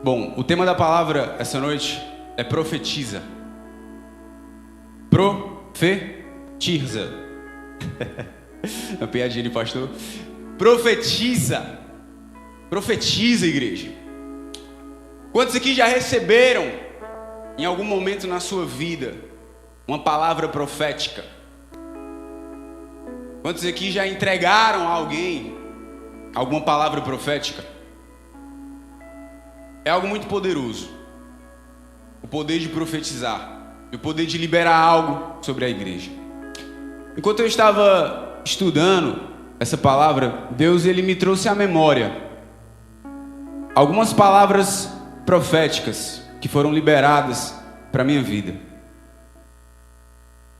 Bom, o tema da palavra essa noite é profetiza. Profetiza. Uma piadinha de pastor. Profetiza. Profetiza, igreja. Quantos aqui já receberam, em algum momento na sua vida, uma palavra profética? Quantos aqui já entregaram a alguém alguma palavra profética? É algo muito poderoso. O poder de profetizar. E o poder de liberar algo sobre a igreja. Enquanto eu estava estudando essa palavra, Deus ele me trouxe à memória algumas palavras proféticas que foram liberadas para a minha vida.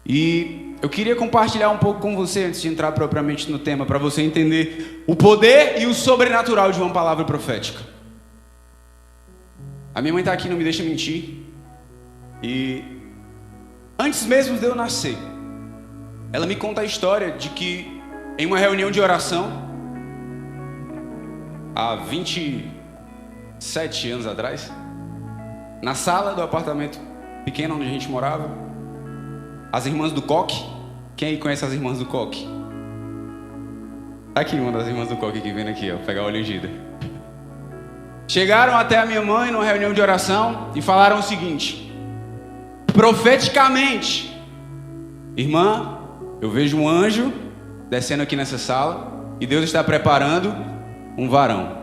E eu queria compartilhar um pouco com você antes de entrar propriamente no tema, para você entender o poder e o sobrenatural de uma palavra profética. A minha mãe está aqui, não me deixa mentir. E antes mesmo de eu nascer, ela me conta a história de que em uma reunião de oração, há 27 anos atrás, na sala do apartamento pequeno onde a gente morava, as irmãs do Coque, quem aí conhece as irmãs do Coque? Tá aqui uma das irmãs do Coque aqui, vendo aqui, ó, pegar a olho ungida. Chegaram até a minha mãe numa reunião de oração e falaram o seguinte: profeticamente, irmã, eu vejo um anjo descendo aqui nessa sala e Deus está preparando um varão.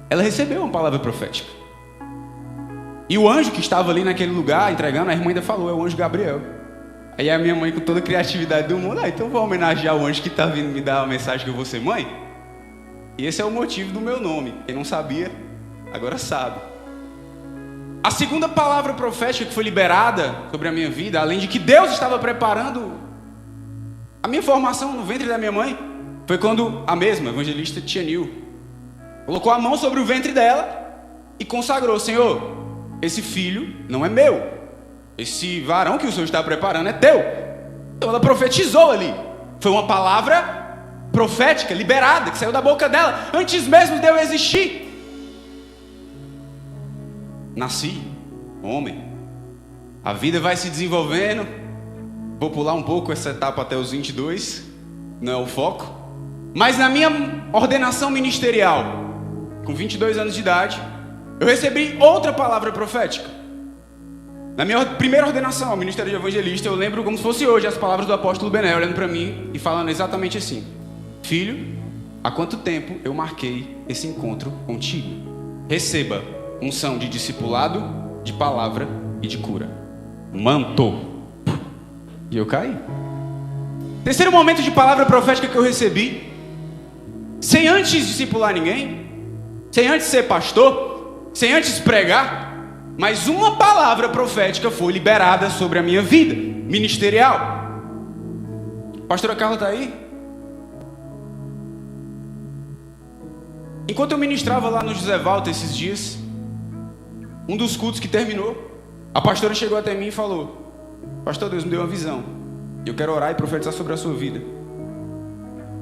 Ela recebeu uma palavra profética. E o anjo que estava ali naquele lugar entregando, a irmã ainda falou, é o anjo Gabriel. Aí a minha mãe, com toda a criatividade do mundo, então vou homenagear o anjo que está vindo me dar a mensagem que eu vou ser mãe. E esse é o motivo do meu nome. Quem não sabia, agora sabe. A segunda palavra profética que foi liberada sobre a minha vida, além de que Deus estava preparando a minha formação no ventre da minha mãe, foi quando a mesma evangelista Tia Nil colocou a mão sobre o ventre dela e consagrou: Senhor, esse filho não é meu, esse varão que o Senhor está preparando é teu. Então ela profetizou ali. Foi uma palavra profética, liberada, que saiu da boca dela, antes mesmo de eu existir. Nasci, homem. A vida vai se desenvolvendo. Vou pular um pouco essa etapa até os 22, não é o foco. Mas na minha ordenação ministerial, com 22 anos de idade, eu recebi outra palavra profética. Na minha primeira ordenação ao ministério de evangelista, eu lembro como se fosse hoje as palavras do apóstolo Bené olhando para mim e falando exatamente assim: filho, há quanto tempo eu marquei esse encontro contigo? Receba unção de discipulado, de palavra e de cura. Manto. E eu caí. Terceiro momento de palavra profética que eu recebi, sem antes discipular ninguém, sem antes ser pastor, sem antes pregar, mas uma palavra profética foi liberada sobre a minha vida ministerial. Pastora Carla está aí? Enquanto eu ministrava lá no José Walter esses dias, um dos cultos que terminou, a pastora chegou até mim e falou: pastor, Deus me deu uma visão, eu quero orar e profetizar sobre a sua vida.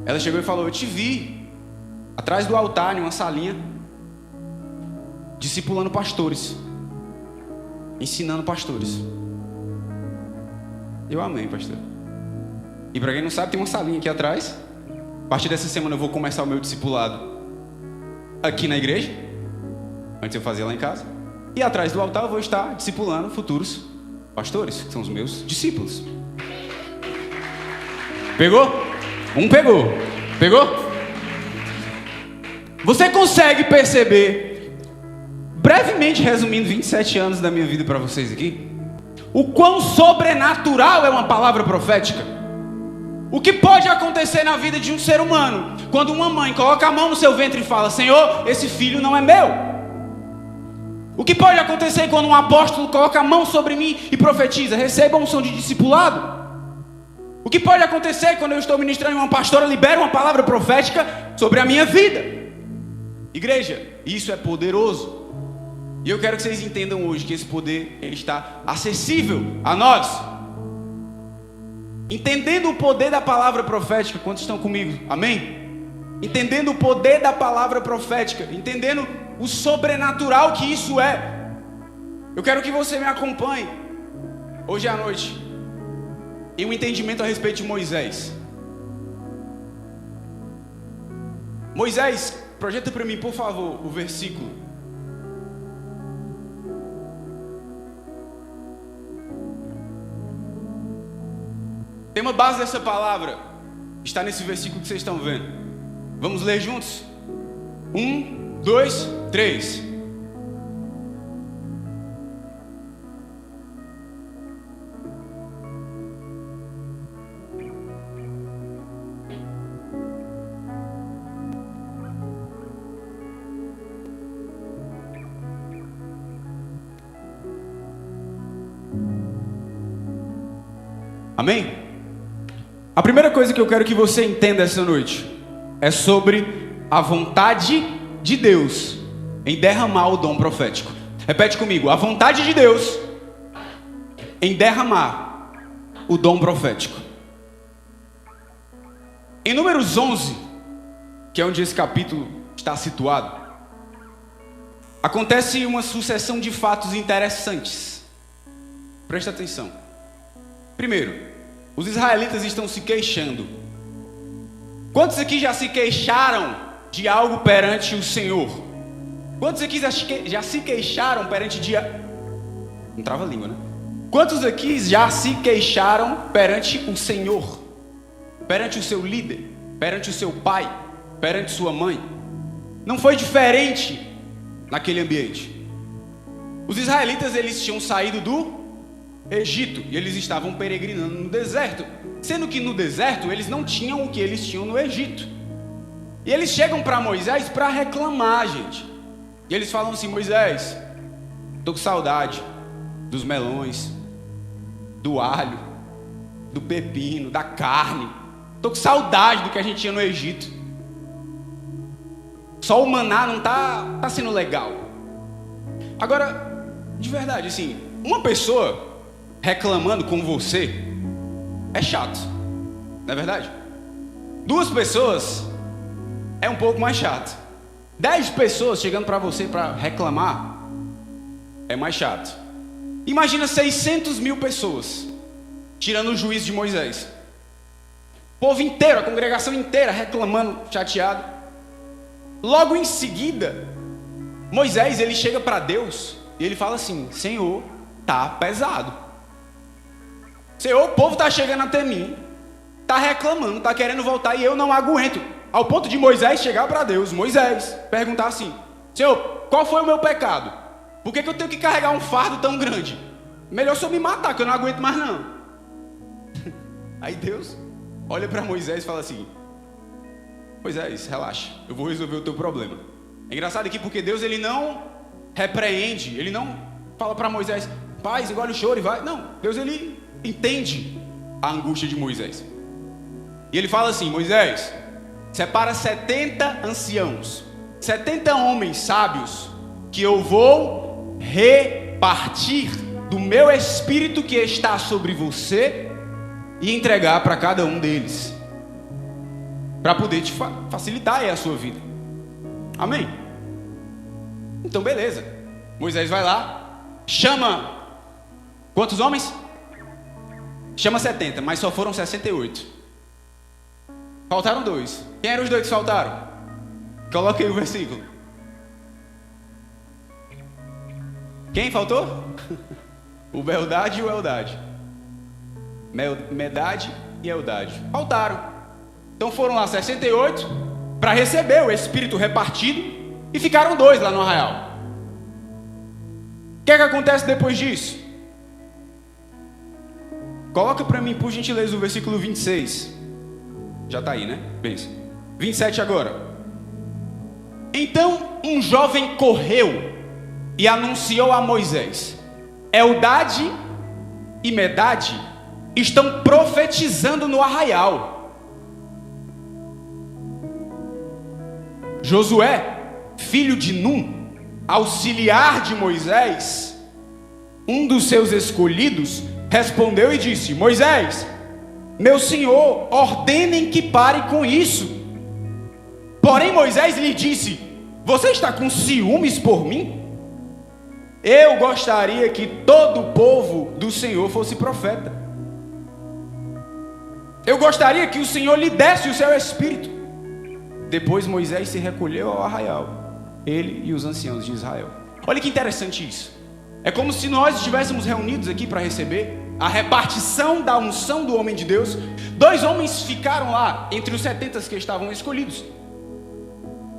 Ela chegou e falou: eu te vi atrás do altar, em uma salinha, discipulando pastores, ensinando pastores. Eu amei, pastor. E para quem não sabe, tem uma salinha aqui atrás. A partir dessa semana eu vou começar o meu discipulado aqui na igreja, antes eu fazia lá em casa. E atrás do altar eu vou estar discipulando futuros pastores, que são os meus discípulos. Pegou? Um pegou. Pegou? Você consegue perceber, brevemente resumindo 27 anos da minha vida para vocês aqui, o quão sobrenatural é uma palavra profética? O que pode acontecer na vida de um ser humano quando uma mãe coloca a mão no seu ventre e fala: Senhor, esse filho não é meu? O que pode acontecer quando um apóstolo coloca a mão sobre mim e profetiza: receba a unção de discipulado? O que pode acontecer quando eu estou ministrando e uma pastora libera uma palavra profética sobre a minha vida? Igreja, isso é poderoso. E eu quero que vocês entendam hoje que esse poder, ele está acessível a nós. Entendendo o poder da palavra profética, quantos estão comigo? Amém? Entendendo o poder da palavra profética, entendendo o sobrenatural que isso é, eu quero que você me acompanhe hoje à noite em um entendimento a respeito de Moisés. Moisés, projeta para mim, por favor, o versículo. O tema base dessa palavra está nesse versículo que vocês estão vendo. Vamos ler juntos? 1, 2, 3. Amém? A primeira coisa que eu quero que você entenda essa noite é sobre a vontade de Deus em derramar o dom profético. Repete comigo: a vontade de Deus em derramar o dom profético. Em Números 11, que é onde esse capítulo está situado, acontece uma sucessão de fatos interessantes. Presta atenção. Primeiro, os israelitas estão se queixando. Quantos aqui já se queixaram de algo perante o Senhor? Quantos aqui já se queixaram perante Não trava a língua, né? Quantos aqui já se queixaram perante o Senhor? Perante o seu líder? Perante o seu pai? Perante sua mãe? Não foi diferente naquele ambiente. Os israelitas, eles tinham saído do Egito, e eles estavam peregrinando no deserto, sendo que no deserto eles não tinham o que eles tinham no Egito. E eles chegam para Moisés para reclamar, gente. E eles falam assim: Moisés, estou com saudade dos melões, do alho, do pepino, da carne. Estou com saudade do que a gente tinha no Egito. Só o maná não tá sendo legal. Agora, de verdade, assim, uma pessoa reclamando com você é chato, não é verdade? 2 pessoas é um pouco mais chato. 10 pessoas chegando para você para reclamar é mais chato. Imagina 600 mil pessoas tirando o juízo de Moisés. O povo inteiro, a congregação inteira reclamando, chateado. Logo em seguida, Moisés, ele chega para Deus e ele fala assim: Senhor, tá pesado. Senhor, o povo está chegando até mim, está reclamando, está querendo voltar e eu não aguento. Ao ponto de Moisés chegar para Deus, Moisés, perguntar assim: Senhor, qual foi o meu pecado? Por que eu tenho que carregar um fardo tão grande? Melhor só me matar, que eu não aguento mais não. Aí Deus olha para Moisés e fala assim: Moisés, relaxa, eu vou resolver o teu problema. É engraçado aqui porque Deus, ele não repreende, ele não fala para Moisés: paz, engole o choro e vai. Não, Deus, ele entende a angústia de Moisés. E ele fala assim: Moisés, separa 70 anciãos, 70 homens sábios, que eu vou repartir do meu espírito que está sobre você e entregar para cada um deles, para poder te facilitar aí a sua vida. Amém? Então beleza, Moisés vai lá, chama quantos homens? Chama 70, mas só foram 68. Faltaram 2. Quem eram os 2 que faltaram? Coloque aí o versículo. Quem faltou? O Beldade e o Eldade. Medade e Eldade. Faltaram. Então foram lá 68 para receber o Espírito repartido e ficaram 2 lá no arraial. O que é que acontece depois disso? Coloca para mim, por gentileza, o versículo 26. Já está aí, né? Pensa. 27 agora. Então um jovem correu e anunciou a Moisés: Eldade e Medade estão profetizando no arraial. Josué, filho de Num, auxiliar de Moisés, um dos seus escolhidos, respondeu e disse: Moisés, meu senhor, ordenem que pare com isso. Porém Moisés lhe disse: você está com ciúmes por mim? Eu gostaria que todo o povo do Senhor fosse profeta. Eu gostaria que o Senhor lhe desse o seu espírito. Depois Moisés se recolheu ao arraial, ele e os anciãos de Israel. Olha que interessante isso. É como se nós estivéssemos reunidos aqui para receber a repartição da unção do homem de Deus. 2 homens ficaram lá entre os 70 que estavam escolhidos.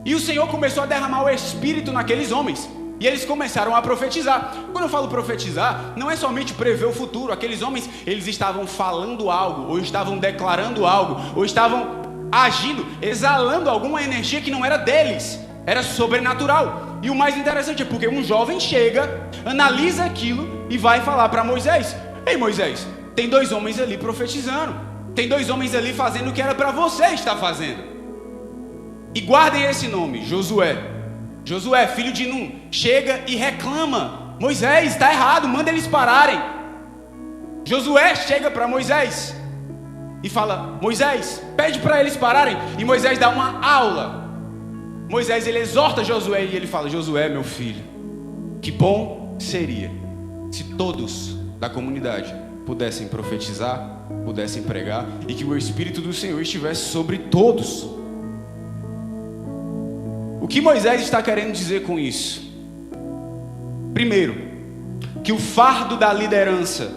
E o Senhor começou a derramar o Espírito naqueles homens. E eles começaram a profetizar. Quando eu falo profetizar, não é somente prever o futuro. Aqueles homens, eles estavam falando algo, ou estavam declarando algo, ou estavam agindo, exalando alguma energia que não era deles, era sobrenatural. E o mais interessante é porque um jovem chega, analisa aquilo e vai falar para Moisés: ei Moisés, tem 2 homens ali profetizando, tem 2 homens ali fazendo o que era para você estar fazendo. E guardem esse nome, Josué. Josué, filho de Nun, chega e reclama: Moisés, está errado, manda eles pararem. Josué chega para Moisés e fala: Moisés, pede para eles pararem. E Moisés dá uma aula. Moisés, ele exorta Josué e ele fala: Josué, meu filho, que bom seria se todos da comunidade pudessem profetizar, pudessem pregar, e que o Espírito do Senhor estivesse sobre todos. O que Moisés está querendo dizer com isso? Primeiro, que o fardo da liderança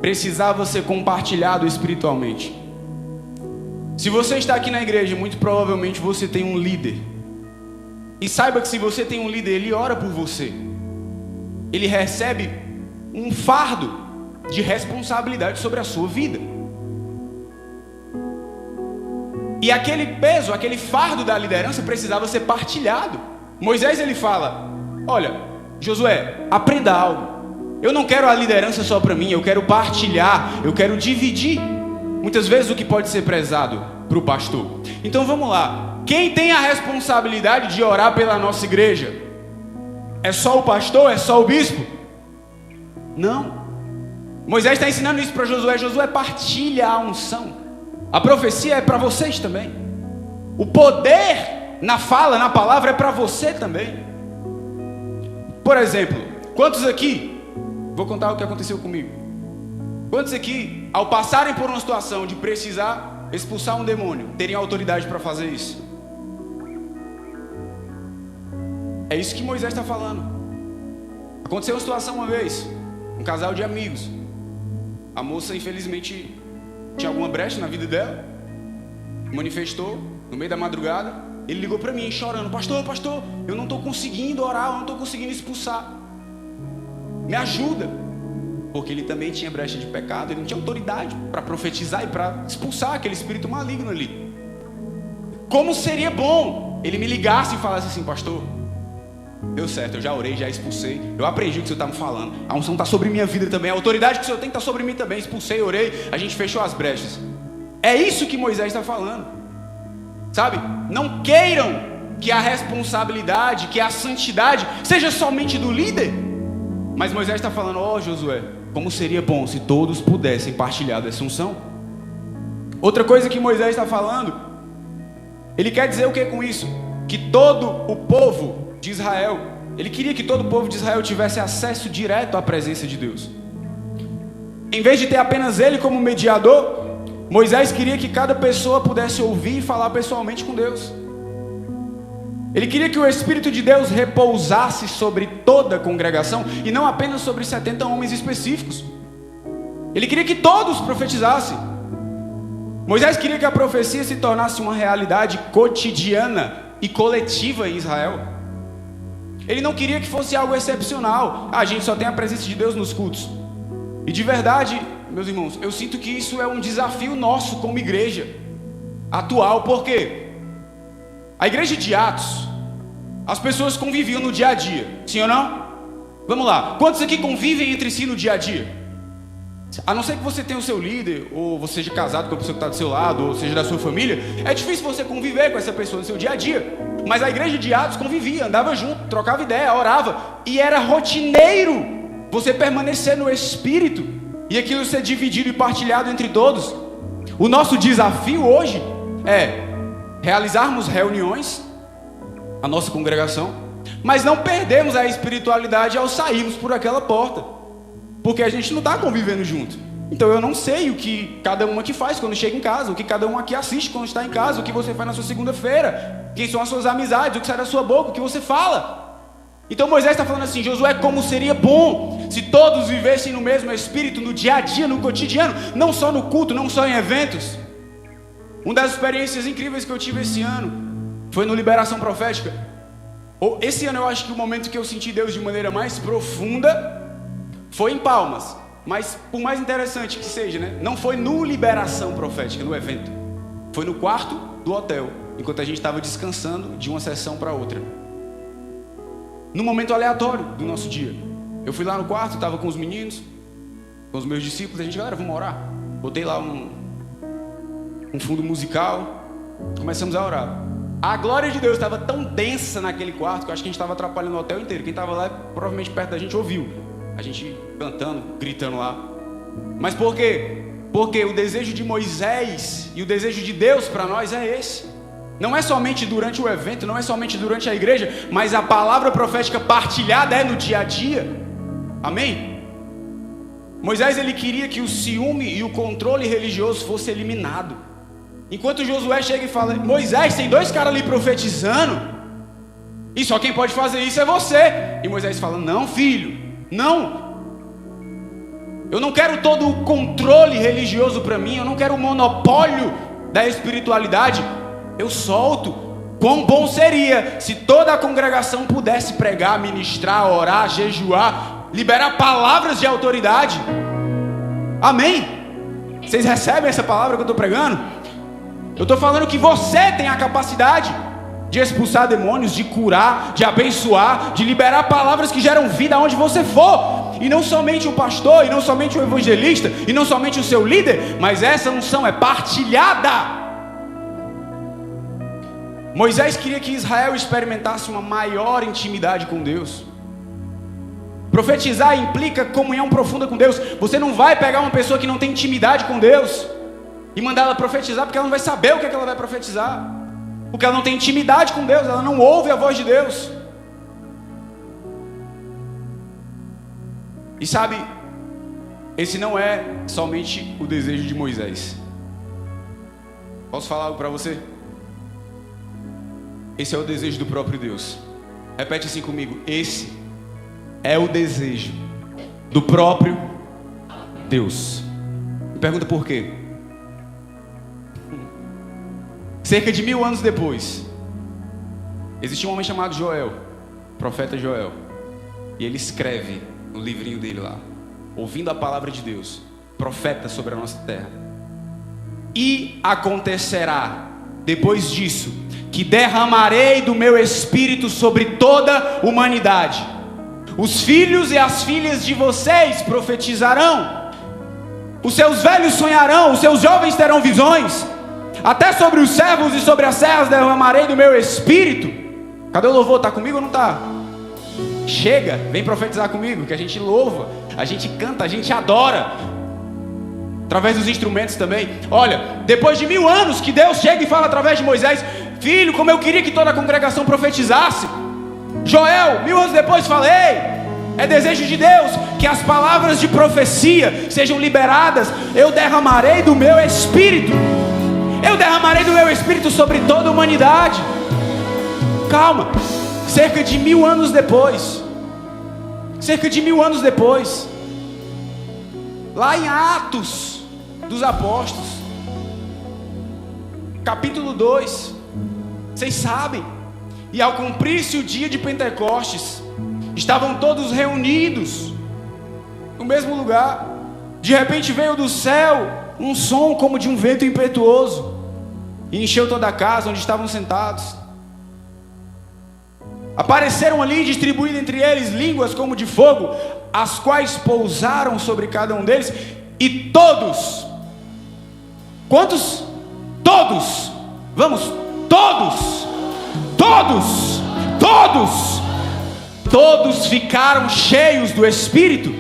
precisava ser compartilhado espiritualmente. Se você está aqui na igreja, muito provavelmente você tem um líder. E saiba que se você tem um líder, ele ora por você. Ele recebe um fardo de responsabilidade sobre a sua vida. E aquele peso, aquele fardo da liderança precisava ser partilhado. Moisés, ele fala: olha, Josué, aprenda algo. Eu não quero a liderança só para mim, eu quero partilhar, eu quero dividir. Muitas vezes o que pode ser prezado para o pastor. Então vamos lá. Quem tem a responsabilidade de orar pela nossa igreja? É só o pastor? É só o bispo? Não. Moisés está ensinando isso para Josué. Josué, partilha a unção. A profecia é para vocês também. O poder na fala, na palavra, é para você também. Por exemplo, quantos aqui, vou contar o que aconteceu comigo. Quantos aqui, ao passarem por uma situação de precisar expulsar um demônio, teriam autoridade para fazer isso? É isso que Moisés está falando. Aconteceu uma situação uma vez, um casal de amigos. A moça, infelizmente, tinha alguma brecha na vida dela, manifestou no meio da madrugada. Ele ligou para mim chorando: pastor, eu não estou conseguindo orar, eu não estou conseguindo expulsar, me ajuda. Porque ele também tinha brecha de pecado, ele não tinha autoridade para profetizar e para expulsar aquele espírito maligno ali. Como seria bom ele me ligasse e falasse assim: pastor, deu certo, eu já orei, já expulsei, eu aprendi o que o senhor está me falando, a unção está sobre minha vida também, a autoridade que o senhor tem está sobre mim também, expulsei, orei, a gente fechou as brechas. É isso que Moisés está falando, sabe? Não queiram que a responsabilidade, que a santidade seja somente do líder. Mas Moisés está falando: ó Josué, como seria bom se todos pudessem partilhar dessa unção. Outra coisa que Moisés está falando, ele quer dizer o que com isso? Que todo o povo de Israel, ele queria que todo o povo de Israel tivesse acesso direto à presença de Deus. Em vez de ter apenas ele como mediador, Moisés queria que cada pessoa pudesse ouvir e falar pessoalmente com Deus. Ele queria que o Espírito de Deus repousasse sobre toda a congregação e não apenas sobre 70 homens específicos. Ele queria que todos profetizassem. Moisés queria que a profecia se tornasse uma realidade cotidiana e coletiva em Israel. Ele não queria que fosse algo excepcional. A gente só tem a presença de Deus nos cultos. E de verdade, meus irmãos, eu sinto que isso é um desafio nosso como igreja atual. Por quê? A igreja de Atos, as pessoas conviviam no dia a dia, sim ou não? Vamos lá, quantos aqui convivem entre si no dia a dia? A não ser que você tenha o seu líder, ou você seja casado com a pessoa que está do seu lado, ou seja da sua família, é difícil você conviver com essa pessoa no seu dia a dia. Mas a igreja de Atos convivia, andava junto, trocava ideia, orava, e era rotineiro você permanecer no Espírito, e aquilo ser dividido e partilhado entre todos. O nosso desafio hoje é realizarmos reuniões, a nossa congregação, mas não perdermos a espiritualidade ao sairmos por aquela porta. Porque a gente não está convivendo junto. Então eu não sei o que cada um aqui faz quando chega em casa, o que cada um aqui assiste quando está em casa, o que você faz na sua segunda-feira, quem são as suas amizades, o que sai da sua boca, o que você fala. Então Moisés está falando assim: Josué, como seria bom se todos vivessem no mesmo espírito, no dia a dia, no cotidiano, não só no culto, não só em eventos. Uma das experiências incríveis que eu tive esse ano foi no Liberação Profética. Esse ano eu acho que o momento que eu senti Deus de maneira mais profunda foi em Palmas, mas por mais interessante que seja, né? Não foi no Liberação Profética, no evento. Foi no quarto do hotel, enquanto a gente estava descansando de uma sessão para outra. No momento aleatório do nosso dia. Eu fui lá no quarto, estava com os meninos, com os meus discípulos, a gente, galera, vamos orar. Botei lá um fundo musical, começamos a orar. A glória de Deus estava tão densa naquele quarto que eu acho que a gente estava atrapalhando o hotel inteiro. Quem estava lá, provavelmente perto da gente, ouviu a gente cantando, gritando lá. Mas por quê? Porque o desejo de Moisés e o desejo de Deus para nós é esse. Não é somente durante o evento, não é somente durante a igreja, mas a palavra profética partilhada é no dia a dia. Amém? Moisés, ele queria que o ciúme e o controle religioso fosse eliminado. Enquanto Josué chega e fala: Moisés, tem 2 caras ali profetizando, e só quem pode fazer isso é você. E Moisés fala: não, filho, não, eu não quero todo o controle religioso para mim, eu não quero o monopólio da espiritualidade. Eu solto. Quão bom seria se toda a congregação pudesse pregar, ministrar, orar, jejuar, liberar palavras de autoridade. Amém? Vocês recebem essa palavra que eu estou pregando? Eu estou falando que você tem a capacidade de expulsar demônios, de curar, de abençoar, de liberar palavras que geram vida aonde você for. E não somente o pastor, e não somente o evangelista, e não somente o seu líder, mas essa unção é partilhada. Moisés queria que Israel experimentasse uma maior intimidade com Deus. Profetizar implica comunhão profunda com Deus. Você não vai pegar uma pessoa que não tem intimidade com Deus e mandar ela profetizar, porque ela não vai saber o que é que ela vai profetizar. Porque ela não tem intimidade com Deus, ela não ouve a voz de Deus. E sabe, esse não é somente o desejo de Moisés. Posso falar algo para você? Esse é o desejo do próprio Deus. Repete assim comigo: esse é o desejo do próprio Deus. Me pergunta por quê? Cerca de 1000 anos depois, existia um homem chamado Joel, profeta Joel, e ele escreve no livrinho dele lá, ouvindo a palavra de Deus, profeta sobre a nossa terra: e acontecerá depois disso, que derramarei do meu espírito sobre toda a humanidade. Os filhos e as filhas de vocês profetizarão, os seus velhos sonharão, os seus jovens terão visões, até sobre os servos e sobre as servas derramarei do meu espírito. Cadê o louvor? Está comigo ou não está? Chega, vem profetizar comigo, que a gente louva, a gente canta, a gente adora, através dos instrumentos também. Olha, depois de 1000 anos que Deus chega e fala através de Moisés: filho, como eu queria que toda a congregação profetizasse. Joel, 1000 anos depois, falei: é desejo de Deus que as palavras de profecia sejam liberadas. Eu derramarei do meu espírito. Eu derramarei do meu espírito sobre toda a humanidade. Calma. Cerca de 1000 anos depois, lá em Atos dos Apóstolos, capítulo 2, vocês sabem, e ao cumprir-se o dia de Pentecostes, estavam todos reunidos no mesmo lugar. De repente veio do céu um som como de um vento impetuoso, e encheu toda a casa onde estavam sentados. Apareceram ali, distribuídas entre eles, línguas como de fogo, as quais pousaram sobre cada um deles. E todos, quantos? Todos, vamos, todos, todos, todos, todos ficaram cheios do Espírito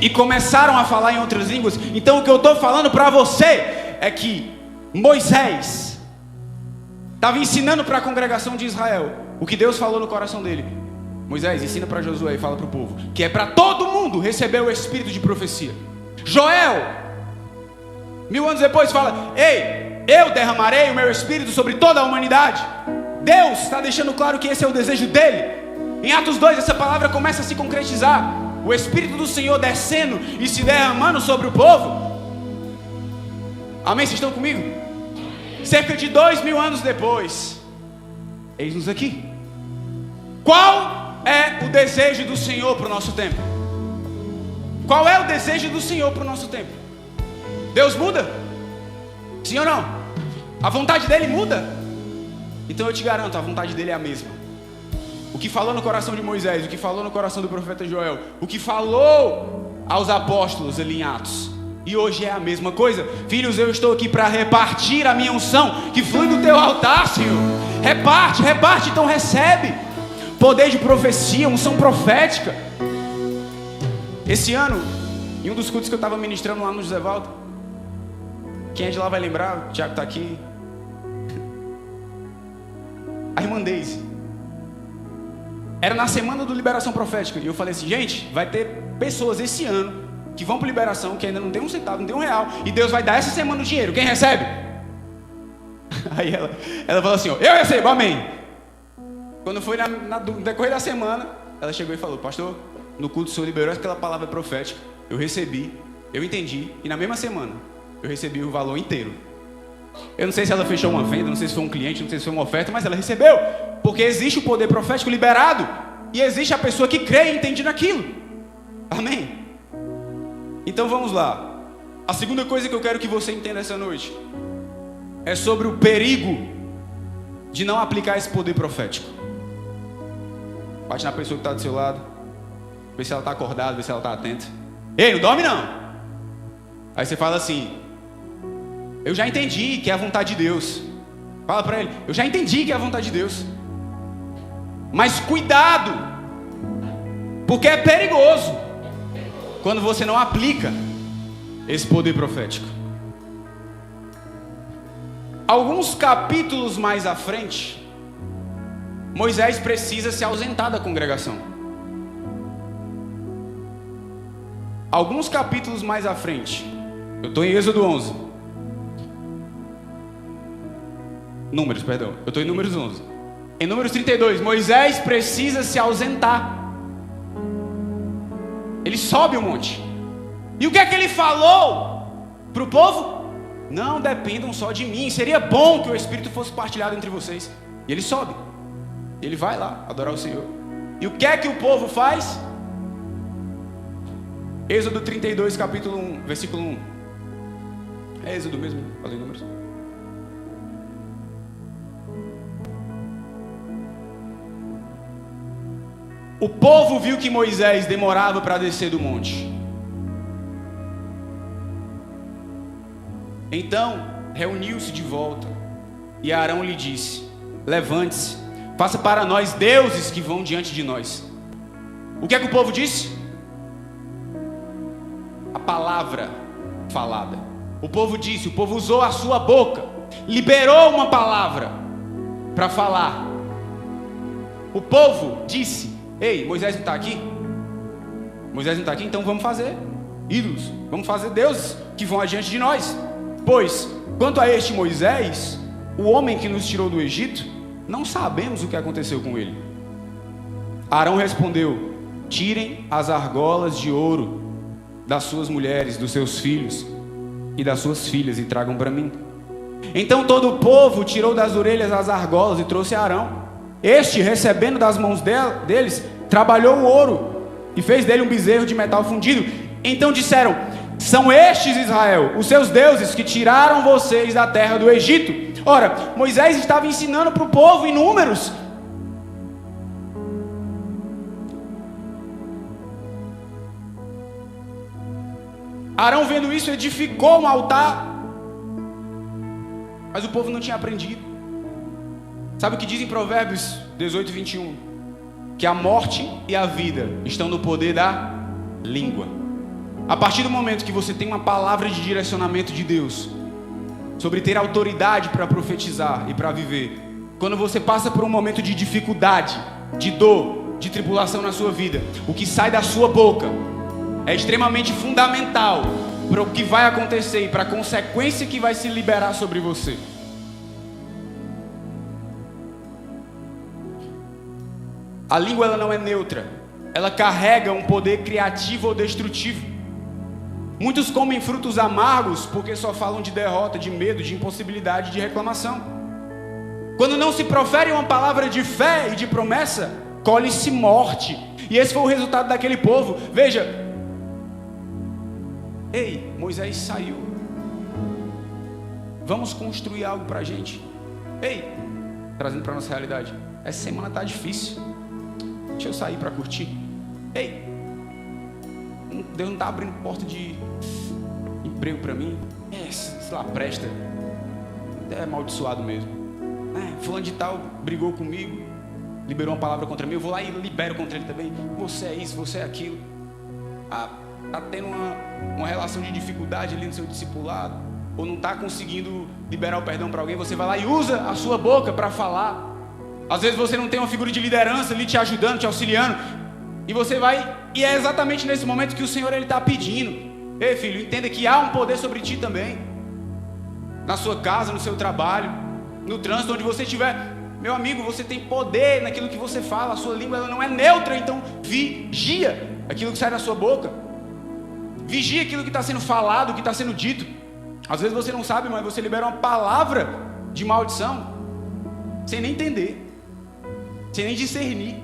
e começaram a falar em outras línguas. Então o que eu estou falando para você é que Moisés estava ensinando para a congregação de Israel o que Deus falou no coração dele. Moisés, ensina para Josué e fala para o povo que é para todo mundo receber o espírito de profecia. Joel, 1000 anos depois, fala: ei, eu derramarei o meu espírito sobre toda a humanidade. Deus está deixando claro que esse é o desejo dele. Em Atos 2 essa palavra começa a se concretizar, o Espírito do Senhor descendo e se derramando sobre o povo. Amém? Vocês estão comigo? Cerca de 2000 anos depois, eis-nos aqui. Qual é o desejo do Senhor para o nosso tempo? Qual é o desejo do Senhor para o nosso tempo? Deus muda? Sim ou não? A vontade dele muda? Então eu te garanto, a vontade dele é a mesma. O que falou no coração de Moisés, o que falou no coração do profeta Joel, o que falou aos apóstolos ali em Atos, e hoje é a mesma coisa. Filhos, eu estou aqui para repartir a minha unção que flui do teu altar, Senhor. Reparte, reparte, então recebe poder de profecia, unção profética. Esse ano, em um dos cultos que eu estava ministrando lá no José Valdo, quem é de lá vai lembrar, o Tiago está aqui, a irmã Deise, era na semana do Liberação Profética, e eu falei assim: gente, vai ter pessoas esse ano que vão para Liberação, que ainda não tem um centavo, não tem R$1, e Deus vai dar essa semana o dinheiro, quem recebe? Aí ela falou assim: ó, eu recebo, amém. Quando foi no decorrer da semana, ela chegou e falou: pastor, no culto o senhor liberou aquela palavra profética, eu recebi, eu entendi, e na mesma semana eu recebi o valor inteiro. Eu não sei se ela fechou uma venda, não sei se foi um cliente, não sei se foi uma oferta, mas ela recebeu, porque existe o poder profético liberado, e existe a pessoa que crê e entende naquilo. Amém? Então vamos lá. A segunda coisa que eu quero que você entenda essa noite é sobre o perigo de não aplicar esse poder profético. Bate na pessoa que está do seu lado, vê se ela está acordada, vê se ela está atenta. Ei, não dorme não. Aí você fala assim: eu já entendi que é a vontade de Deus. Fala para ele: eu já entendi que é a vontade de Deus. Mas cuidado, porque é perigoso quando você não aplica esse poder profético. Alguns capítulos mais à frente, Moisés precisa se ausentar da congregação. Alguns capítulos mais à frente, eu estou em Êxodo 11. Números, perdão, eu estou em Números 11. Em Números 32, Moisés precisa se ausentar. Ele sobe o monte. E o que é que ele falou para o povo? Não dependam só de mim, seria bom que o Espírito fosse partilhado entre vocês. E ele sobe, ele vai lá adorar o Senhor. E o que é que o povo faz? Êxodo 32, capítulo 1, versículo 1. É Êxodo mesmo, falei números. O povo viu que Moisés demorava para descer do monte. Então reuniu-se de volta, e Arão lhe disse: levante-se, faça para nós deuses que vão diante de nós. O que é que o povo disse? A palavra falada. O povo disse, o povo usou a sua boca, liberou uma palavra para falar. O povo disse: ei, Moisés não está aqui? Moisés não está aqui, então vamos fazer ídolos, vamos fazer deuses que vão adiante de nós. Pois, quanto a este Moisés, o homem que nos tirou do Egito, não sabemos o que aconteceu com ele. Arão respondeu: tirem as argolas de ouro das suas mulheres, dos seus filhos e das suas filhas e tragam para mim. Então todo o povo tirou das orelhas as argolas e trouxe a Arão. Este, recebendo das mãos deles, trabalhou o ouro e fez dele um bezerro de metal fundido. Então disseram: são estes, Israel, os seus deuses que tiraram vocês da terra do Egito. Ora, Moisés estava ensinando para o povo em Números. Arão, vendo isso, edificou um altar, mas o povo não tinha aprendido. Sabe o que diz em Provérbios 18, 21? Que a morte e a vida estão no poder da língua. A partir do momento que você tem uma palavra de direcionamento de Deus sobre ter autoridade para profetizar e para viver, quando você passa por um momento de dificuldade, de dor, de tribulação na sua vida, o que sai da sua boca é extremamente fundamental para o que vai acontecer e para a consequência que vai se liberar sobre você. A língua, ela não é neutra, ela carrega um poder criativo ou destrutivo. Muitos comem frutos amargos porque só falam de derrota, de medo, de impossibilidade, de reclamação. Quando não se profere uma palavra de fé e de promessa, colhe-se morte. E esse foi o resultado daquele povo. Veja, ei, Moisés saiu. Vamos construir algo para a gente. Ei, trazendo para a nossa realidade, essa semana está difícil. Deixa eu sair para curtir. Ei, Deus não está abrindo porta de emprego para mim. Sei lá, presta. É amaldiçoado mesmo. Fulano de tal brigou comigo, liberou uma palavra contra mim, eu vou lá e libero contra ele também. Você é isso, você é aquilo. Está tendo uma relação de dificuldade ali no seu discipulado, ou não está conseguindo liberar o perdão para alguém, você vai lá e usa a sua boca para falar. Às vezes você não tem uma figura de liderança ali te ajudando, te auxiliando, e você vai, e é exatamente nesse momento que o Senhor está pedindo: ei filho, entenda que há um poder sobre ti também, na sua casa, no seu trabalho, no trânsito, onde você estiver. Meu amigo, você tem poder naquilo que você fala. A sua língua, ela não é neutra, então vigia aquilo que sai da sua boca. Vigia aquilo que está sendo falado, que está sendo dito. Às vezes você não sabe, mas você libera uma palavra de maldição sem nem entender, sem nem discernir.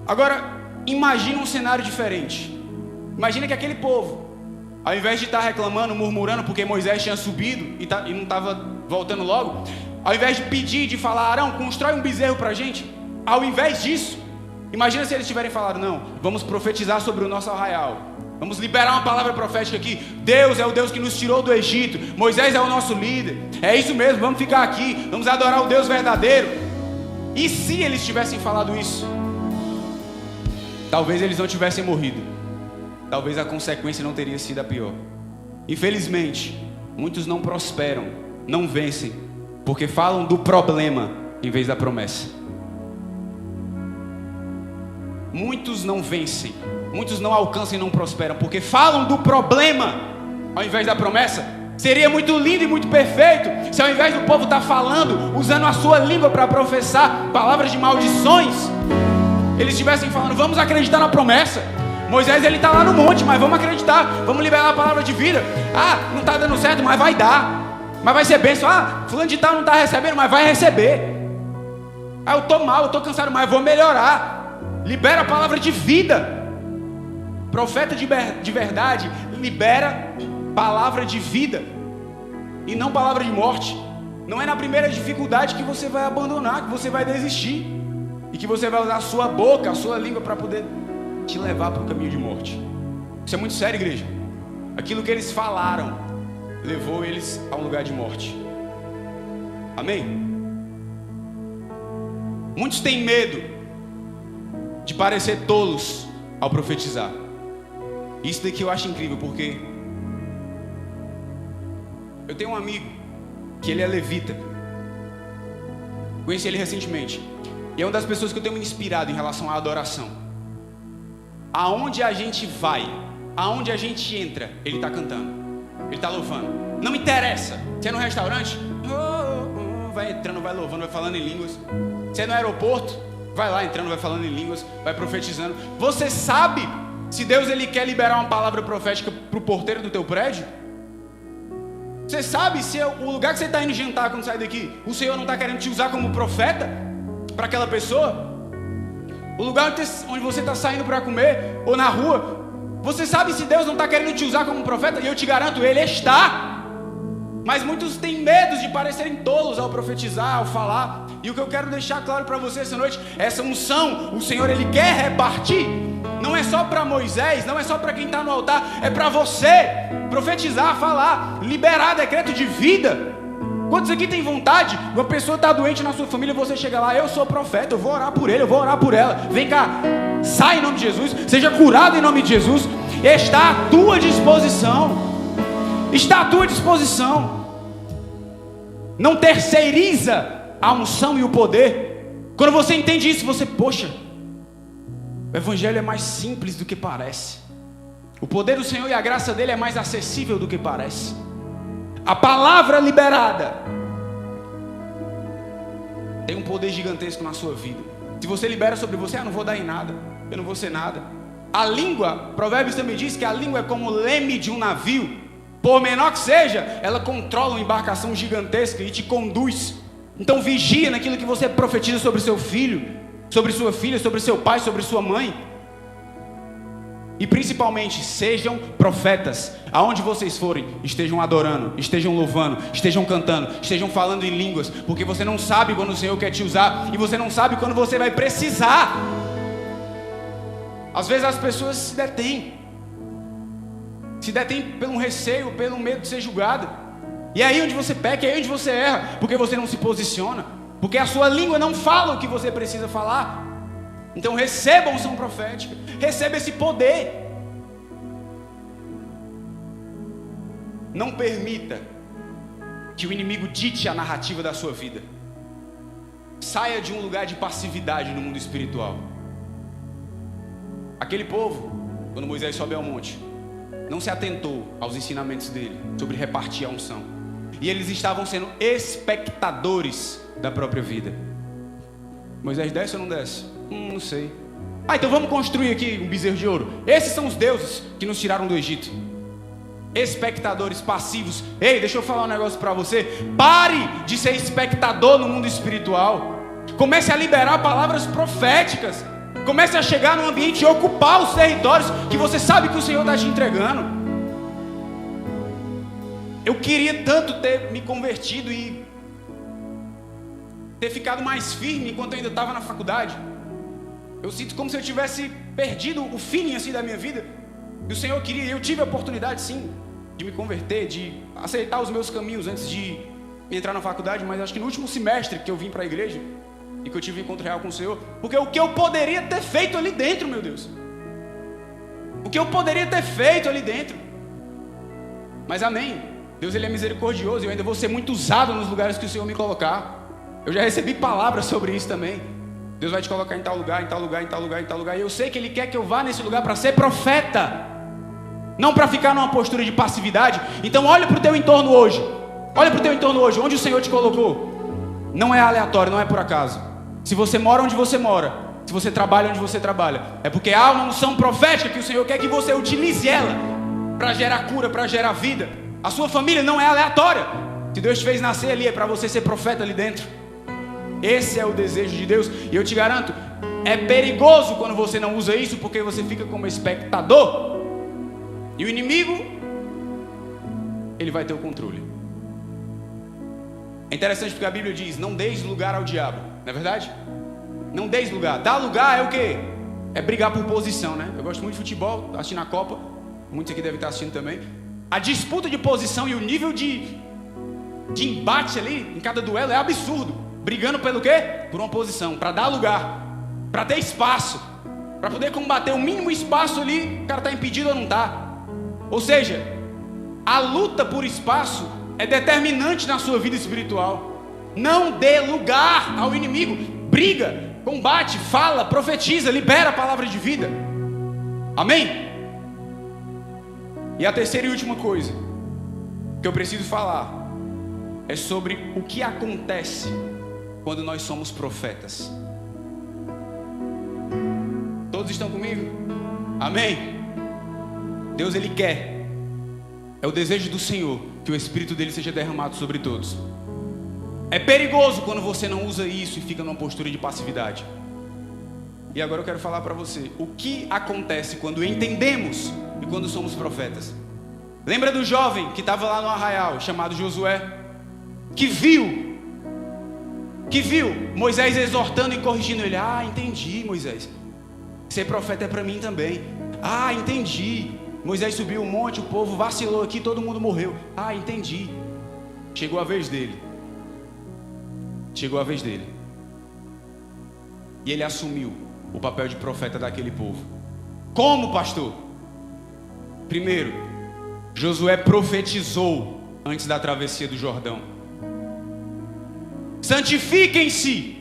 Agora, imagina um cenário diferente. Imagina que aquele povo, ao invés de estar reclamando, murmurando porque Moisés tinha subido e não estava voltando logo, ao invés de pedir, de falar: Arão, constrói um bezerro para a gente, ao invés disso, imagina se eles tiverem falado: não, vamos profetizar sobre o nosso arraial, vamos liberar uma palavra profética aqui. Deus é o Deus que nos tirou do Egito, Moisés é o nosso líder, é isso mesmo, vamos ficar aqui, vamos adorar o Deus verdadeiro. E se eles tivessem falado isso, talvez eles não tivessem morrido, talvez a consequência não teria sido a pior. Infelizmente, muitos não prosperam, não vencem, porque falam do problema em vez da promessa. Muitos não vencem, muitos não alcançam e não prosperam, porque falam do problema ao invés da promessa. Seria muito lindo e muito perfeito se, ao invés do povo estar falando, usando a sua língua para professar palavras de maldições, eles estivessem falando: vamos acreditar na promessa. Moisés, ele está lá no monte, mas vamos acreditar, vamos liberar a palavra de vida. Não está dando certo, mas vai dar, mas vai ser bênção. Fulano de tal não está recebendo, mas vai receber. Eu estou mal, eu estou cansado, mas vou melhorar. Libera a palavra de vida. Profeta de verdade libera palavra de vida e não palavra de morte. Não é na primeira dificuldade que você vai abandonar, que você vai desistir, e que você vai usar a sua boca, a sua língua para poder te levar para o caminho de morte. Isso é muito sério, igreja. Aquilo que eles falaram levou eles a um lugar de morte. Amém? Muitos têm medo de parecer tolos ao profetizar. Isso daqui eu acho incrível, porque eu tenho um amigo que ele é levita. Conheci ele recentemente, e é uma das pessoas que eu tenho me inspirado em relação à adoração. Aonde a gente vai, aonde a gente entra, ele está cantando, ele está louvando. Não interessa, você é no restaurante, vai entrando, vai louvando, vai falando em línguas. Você é no aeroporto, vai lá entrando, vai falando em línguas, vai profetizando. Você sabe se Deus ele quer liberar uma palavra profética para o porteiro do teu prédio? Você sabe se o lugar que você está indo jantar quando sai daqui, o Senhor não está querendo te usar como profeta para aquela pessoa? O lugar onde você está saindo para comer, ou na rua, você sabe se Deus não está querendo te usar como profeta? E eu te garanto, Ele está. Mas muitos têm medo de parecerem tolos ao profetizar, ao falar. E o que eu quero deixar claro para você essa noite, essa unção, o Senhor Ele quer repartir. Não é só para Moisés, não é só para quem está no altar, é para você profetizar, falar, liberar decreto de vida. Quantos aqui tem vontade? Uma pessoa está doente na sua família, você chega lá, eu sou profeta, eu vou orar por ele, eu vou orar por ela. Vem cá, sai em nome de Jesus, seja curado em nome de Jesus. Está à tua disposição. Está à tua disposição. Não terceiriza a unção e o poder. Quando você entende isso, você, poxa, o evangelho é mais simples do que parece. O poder do Senhor e a graça dele é mais acessível do que parece. A palavra liberada tem um poder gigantesco na sua vida. Se você libera sobre você, não vou dar em nada, eu não vou ser nada. A língua, Provérbios também diz que a língua é como o leme de um navio. Por menor que seja, ela controla uma embarcação gigantesca e te conduz. Então vigia naquilo que você profetiza sobre seu filho, sobre sua filha, sobre seu pai, sobre sua mãe. E principalmente, sejam profetas. Aonde vocês forem, estejam adorando, estejam louvando, estejam cantando, estejam falando em línguas. Porque você não sabe quando o Senhor quer te usar. E você não sabe quando você vai precisar. Às vezes as pessoas se detêm. Se detém pelo receio, pelo medo de ser julgado. E é aí onde você peca, é aí onde você erra. Porque você não se posiciona. Porque a sua língua não fala o que você precisa falar. Então receba a unção profética. Receba esse poder. Não permita que o inimigo dite a narrativa da sua vida. Saia de um lugar de passividade no mundo espiritual. Aquele povo, quando Moisés sobe ao monte, não se atentou aos ensinamentos dele sobre repartir a unção. E eles estavam sendo espectadores da própria vida. Moisés desce ou não desce? Não sei. Então vamos construir aqui um bezerro de ouro. Esses são os deuses que nos tiraram do Egito. Espectadores passivos. Ei, deixa eu falar um negócio para você. Pare de ser espectador no mundo espiritual. Comece a liberar palavras proféticas. Comece a chegar no ambiente e ocupar os territórios que você sabe que o Senhor está te entregando. Eu queria tanto ter me convertido e ter ficado mais firme enquanto eu ainda estava na faculdade. Eu sinto como se eu tivesse perdido o feeling assim da minha vida. E o Senhor queria, eu tive a oportunidade sim de me converter, de aceitar os meus caminhos antes de entrar na faculdade. Mas acho que no último semestre que eu vim para a igreja e que eu tive um encontro real com o Senhor, porque o que eu poderia ter feito ali dentro, meu Deus, o que eu poderia ter feito ali dentro. Mas amém, Deus ele é misericordioso e eu ainda vou ser muito usado nos lugares que o Senhor me colocar. Eu já recebi palavras sobre isso também. Deus vai te colocar em tal lugar, em tal lugar, em tal lugar, em tal lugar. E eu sei que Ele quer que eu vá nesse lugar para ser profeta, não para ficar numa postura de passividade. Então olha para o teu entorno hoje. Olha para o teu entorno hoje, onde o Senhor te colocou. Não é aleatório, não é por acaso. Se você mora onde você mora, se você trabalha onde você trabalha, é porque há uma unção profética que o Senhor quer que você utilize ela para gerar cura, para gerar vida. A sua família não é aleatória. Se Deus te fez nascer ali, é para você ser profeta ali dentro. Esse é o desejo de Deus. E eu te garanto, é perigoso quando você não usa isso, porque você fica como espectador. E o inimigo, ele vai ter o controle. É interessante porque a Bíblia diz: não deis lugar ao diabo. Não é verdade? Não deis lugar. Dar lugar é o quê? É brigar por posição, né? Eu gosto muito de futebol, assistindo a Copa. Muitos aqui devem estar assistindo também. A disputa de posição e o nível de embate ali em cada duelo é absurdo. Brigando pelo quê? Por uma posição, para dar lugar, para ter espaço, para poder combater o mínimo espaço ali. O cara está impedido ou não está? Ou seja, a luta por espaço é determinante na sua vida espiritual. Não dê lugar ao inimigo. Briga, combate, fala, profetiza, libera a palavra de vida. Amém? E a terceira e última coisa que eu preciso falar é sobre o que acontece quando nós somos profetas. Todos estão comigo? Amém? Deus ele quer, é o desejo do Senhor que o Espírito dele seja derramado sobre todos. É perigoso quando você não usa isso e fica numa postura de passividade. E agora eu quero falar para você o que acontece quando entendemos e quando somos profetas. Lembra do jovem que estava lá no arraial, chamado Josué, que viu que viu Moisés exortando e corrigindo ele. Ah, entendi, Moisés. Ser profeta é para mim também. Ah, entendi. Moisés subiu um monte, o povo vacilou aqui, todo mundo morreu. Ah, entendi. Chegou a vez dele. Chegou a vez dele. E ele assumiu o papel de profeta daquele povo. Como, pastor? Primeiro, Josué profetizou antes da travessia do Jordão. Santifiquem-se,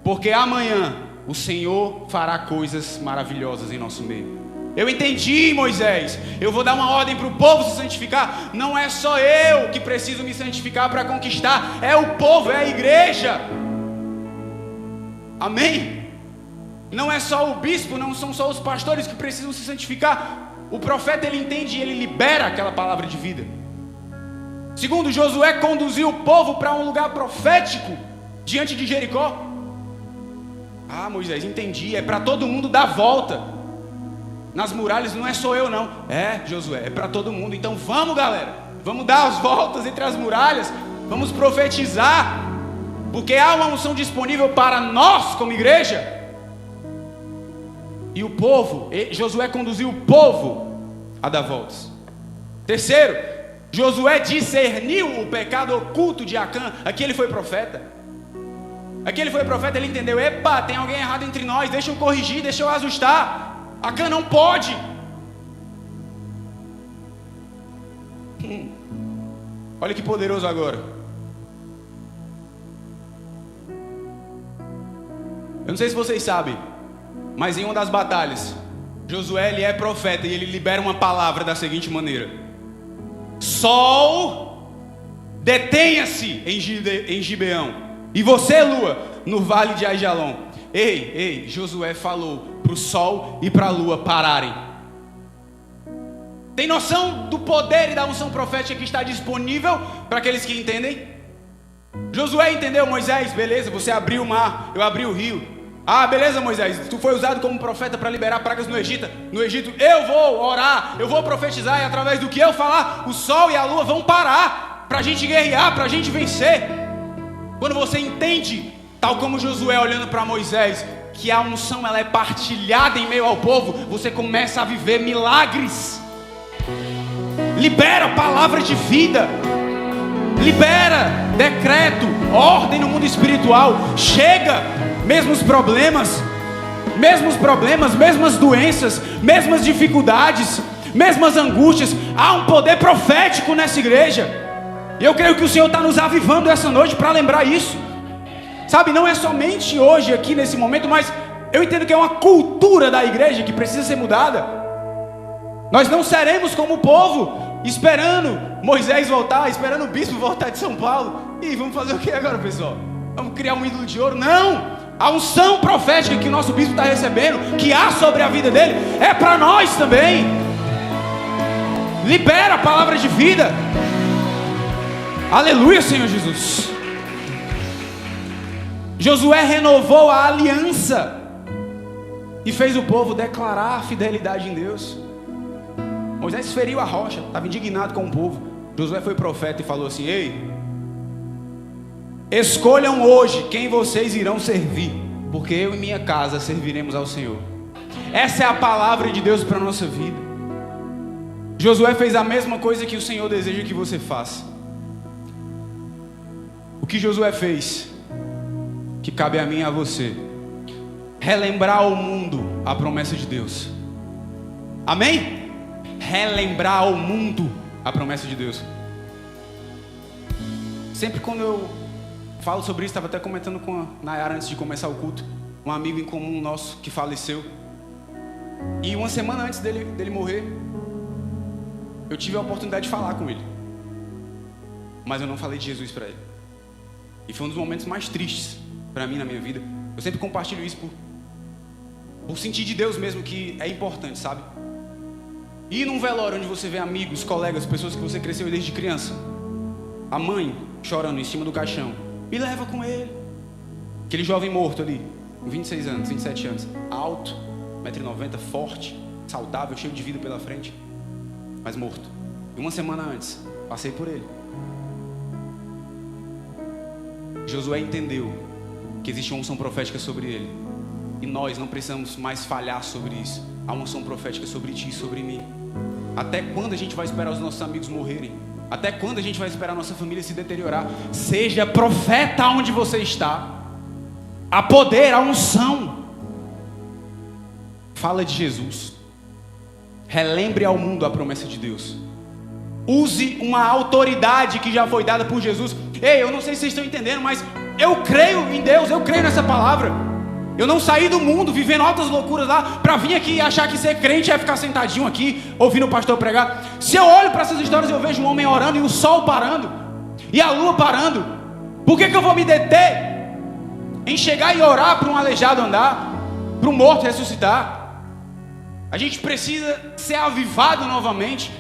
porque amanhã o Senhor fará coisas maravilhosas em nosso meio. Eu entendi, Moisés. Eu vou dar uma ordem para o povo se santificar. Não é só eu que preciso me santificar para conquistar. É o povo, é a igreja. Amém? Não é só o bispo, não são só os pastores que precisam se santificar. O profeta, ele entende e ele libera aquela palavra de vida. Segundo, Josué conduziu o povo para um lugar profético diante de Jericó. Ah, Moisés, entendi. É para todo mundo dar volta nas muralhas. Não é só eu não. É, Josué, é para todo mundo. Então vamos, galera, vamos dar as voltas entre as muralhas. Vamos profetizar, porque há uma unção disponível para nós como igreja. E o povo, Josué conduziu o povo a dar voltas. Terceiro, Josué discerniu o pecado oculto de Acã. Aqui ele foi profeta. Aqui ele foi profeta, ele entendeu. Epa, tem alguém errado entre nós. Deixa eu corrigir, deixa eu ajustar. Acã não pode. Olha que poderoso agora. Eu não sei se vocês sabem, mas em uma das batalhas, Josué, ele é profeta e ele libera uma palavra da seguinte maneira: Sol, detenha-se em Gibeão, e você, lua, no vale de Aijalon. Ei, Josué falou para o sol e para a lua pararem. Tem noção do poder e da unção profética que está disponível para aqueles que entendem? Josué entendeu. Moisés, beleza, você abriu o mar, eu abri o rio. Ah, beleza, Moisés, tu foi usado como profeta para liberar pragas no Egito. Eu vou orar, eu vou profetizar, e através do que eu falar, o sol e a lua vão parar, para a gente guerrear, para a gente vencer. Quando você entende, tal como Josué olhando para Moisés, que a unção ela é partilhada em meio ao povo, você começa a viver milagres. Libera palavra de vida, libera decreto, ordem no mundo espiritual. Chega, mesmos problemas, mesmas doenças, mesmas dificuldades, mesmas angústias. Há um poder profético nessa igreja. E eu creio que o Senhor está nos avivando essa noite para lembrar isso. Sabe, não é somente hoje aqui nesse momento, mas eu entendo que é uma cultura da igreja que precisa ser mudada. Nós não seremos como o povo, esperando Moisés voltar, esperando o bispo voltar de São Paulo. E vamos fazer o que agora, pessoal? Vamos criar um ídolo de ouro? Não! A unção profética que o nosso bispo está recebendo, que há sobre a vida dele, é para nós também. Libera a palavra de vida. Aleluia, Senhor Jesus. Josué renovou a aliança e fez o povo declarar a fidelidade em Deus. Moisés feriu a rocha, estava indignado com o povo. Josué foi profeta e falou assim: ei, escolham hoje quem vocês irão servir, porque eu e minha casa serviremos ao Senhor. Essa é a palavra de Deus para a nossa vida. Josué fez a mesma coisa que o Senhor deseja que você faça. O que Josué fez, que cabe a mim e a você: relembrar ao mundo a promessa de Deus. Amém? Relembrar ao mundo a promessa de Deus. Sempre quando eu falo sobre isso, estava até comentando com a Nayara antes de começar o culto, um amigo em comum nosso que faleceu. E uma semana antes dele morrer, eu tive a oportunidade de falar com ele, mas eu não falei de Jesus para ele. E foi um dos momentos mais tristes para mim na minha vida. Eu sempre compartilho isso por sentir de Deus mesmo que é importante, sabe? Ir num velório onde você vê amigos, colegas, pessoas que você cresceu desde criança, a mãe chorando em cima do caixão, me leva com ele. Aquele jovem morto ali, com 26 anos, 27 anos, alto, 1,90 m, forte, saudável, cheio de vida pela frente, mas morto. E uma semana antes, passei por ele. Josué entendeu que existe uma unção profética sobre ele. E nós não precisamos mais falhar sobre isso. Há uma unção profética sobre ti e sobre mim. Até quando a gente vai esperar os nossos amigos morrerem? Até quando a gente vai esperar a nossa família se deteriorar? Seja profeta onde você está. Há poder, há unção. Fala de Jesus. Relembre ao mundo a promessa de Deus. Use uma autoridade que já foi dada por Jesus. Ei, eu não sei se vocês estão entendendo, mas eu creio em Deus, eu creio nessa palavra. Eu não saí do mundo vivendo altas loucuras lá para vir aqui e achar que ser crente é ficar sentadinho aqui ouvindo o pastor pregar. Se eu olho para essas histórias, eu vejo um homem orando e o sol parando e a lua parando. Por que eu vou me deter em chegar e orar para um aleijado andar, para um morto ressuscitar? A gente precisa ser avivado novamente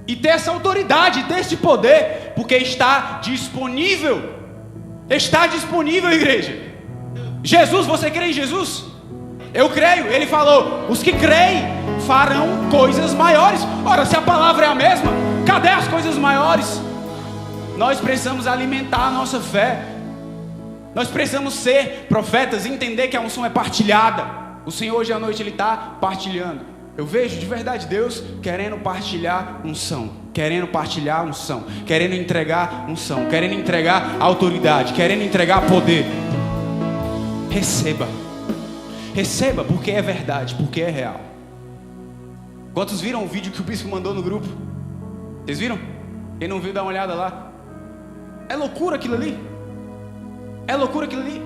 e ter essa autoridade, ter esse poder, porque está disponível. Está disponível, igreja. Jesus, você crê em Jesus? Eu creio. Ele falou: os que creem farão coisas maiores. Ora, se a palavra é a mesma, cadê as coisas maiores? Nós precisamos alimentar a nossa fé. Nós precisamos ser profetas e entender que a unção é partilhada. O Senhor hoje à noite Ele está partilhando. Eu vejo de verdade Deus querendo partilhar unção, querendo partilhar unção, querendo entregar unção, querendo entregar autoridade, querendo entregar poder. Receba. Receba, porque é verdade, porque é real. Quantos viram o vídeo que o bispo mandou no grupo? Vocês viram? Quem não viu, dá uma olhada lá. É loucura aquilo ali. É loucura aquilo ali.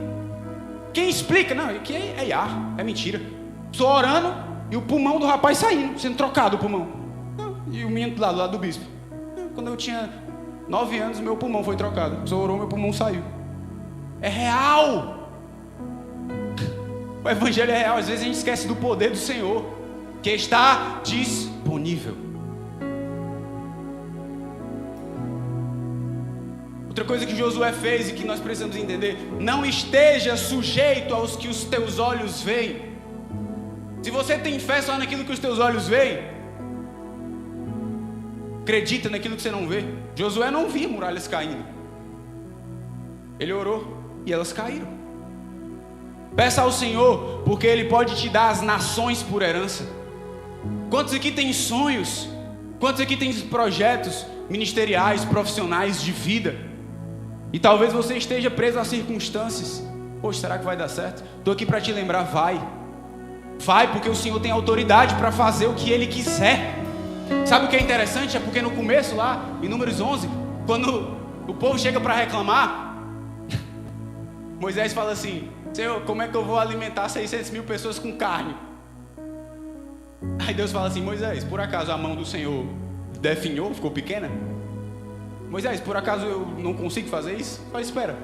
Quem explica? Não, aqui é ar, é mentira. Estou orando e o pulmão do rapaz saindo, sendo trocado o pulmão. E o menino do lado do bispo. Quando eu tinha 9 anos, meu pulmão foi trocado. O senhor orou, meu pulmão saiu. É real. O evangelho é real. Às vezes a gente esquece do poder do Senhor, que está disponível. Outra coisa que Josué fez e que nós precisamos entender: não esteja sujeito aos que os teus olhos veem. Se você tem fé só naquilo que os teus olhos veem, acredita naquilo que você não vê. Josué não via muralhas caindo. Ele orou e elas caíram. Peça ao Senhor, porque Ele pode te dar as nações por herança. Quantos aqui têm sonhos? Quantos aqui têm projetos ministeriais, profissionais, de vida? E talvez você esteja preso às circunstâncias. Poxa, será que vai dar certo? Estou aqui para te lembrar, vai. Vai, porque o Senhor tem autoridade para fazer o que Ele quiser. Sabe o que é interessante? É porque no começo lá, em Números 11, quando o povo chega para reclamar, Moisés fala assim: Senhor, como é que eu vou alimentar 600 mil pessoas com carne? Aí Deus fala assim: Moisés, por acaso a mão do Senhor definhou, ficou pequena? Moisés, por acaso eu não consigo fazer isso? Só espera.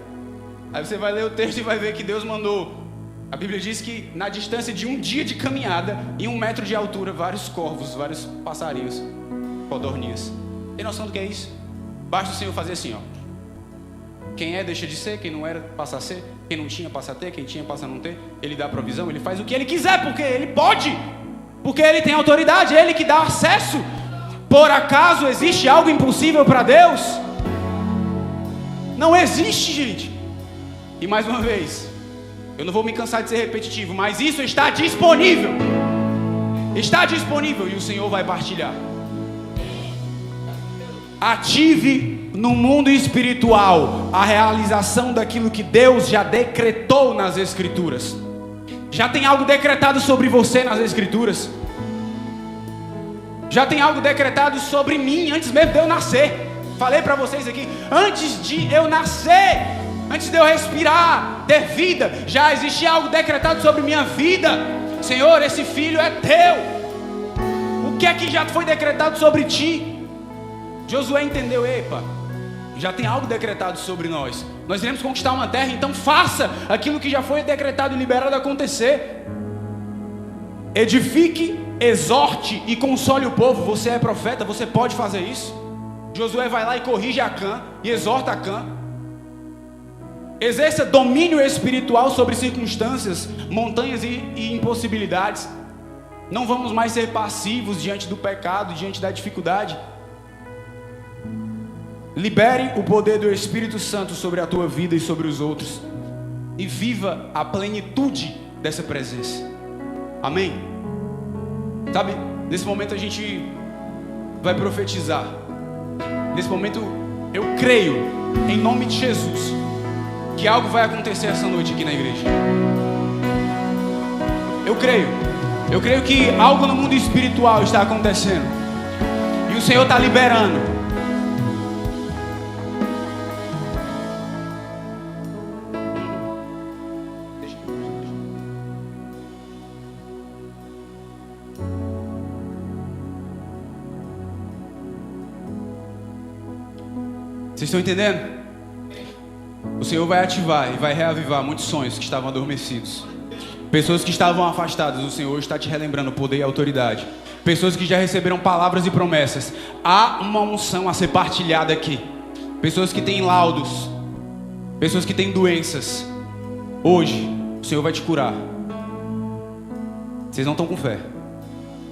Aí você vai ler o texto e vai ver que Deus mandou. A Bíblia diz que na distância de um dia de caminhada, em 1 metro de altura, vários corvos, vários passarinhos, codorninhas. Tem noção do que é isso? Basta o Senhor fazer assim, ó. Quem é deixa de ser, quem não era passa a ser, quem não tinha passa a ter, quem tinha passa a não ter. Ele dá provisão, Ele faz o que Ele quiser, porque Ele pode, porque Ele tem autoridade, é Ele que dá acesso. Por acaso existe algo impossível para Deus? Não existe, gente. E mais uma vez, eu não vou me cansar de ser repetitivo, mas isso está disponível. Está disponível e o Senhor vai partilhar. Ative no mundo espiritual a realização daquilo que Deus já decretou nas Escrituras. Já tem algo decretado sobre você nas Escrituras. Já tem algo decretado sobre mim antes mesmo de eu nascer. Falei para vocês aqui, antes de eu nascer, antes de eu respirar, ter vida, já existia algo decretado sobre minha vida. Senhor, esse filho é teu. O que é que já foi decretado sobre ti? Josué entendeu: epa, já tem algo decretado sobre nós. Nós iremos conquistar uma terra, então faça aquilo que já foi decretado e liberado acontecer. Edifique, exorte e console o povo. Você é profeta, você pode fazer isso. Josué vai lá e corrige Acã e exorta Acã. Exerça domínio espiritual sobre circunstâncias, montanhas e impossibilidades. Não vamos mais ser passivos diante do pecado, diante da dificuldade. Libere o poder do Espírito Santo sobre a tua vida e sobre os outros. E viva a plenitude dessa presença. Amém? Sabe, nesse momento a gente vai profetizar. Nesse momento eu creio, em nome de Jesus, que algo vai acontecer essa noite aqui na igreja. Eu creio que algo no mundo espiritual está acontecendo. E o Senhor está liberando. Vocês estão entendendo? O Senhor vai ativar e vai reavivar muitos sonhos que estavam adormecidos. Pessoas que estavam afastadas, o Senhor está te relembrando poder e autoridade. Pessoas que já receberam palavras e promessas. Há uma unção a ser partilhada aqui. Pessoas que têm laudos. Pessoas que têm doenças. Hoje, o Senhor vai te curar. Vocês não estão com fé.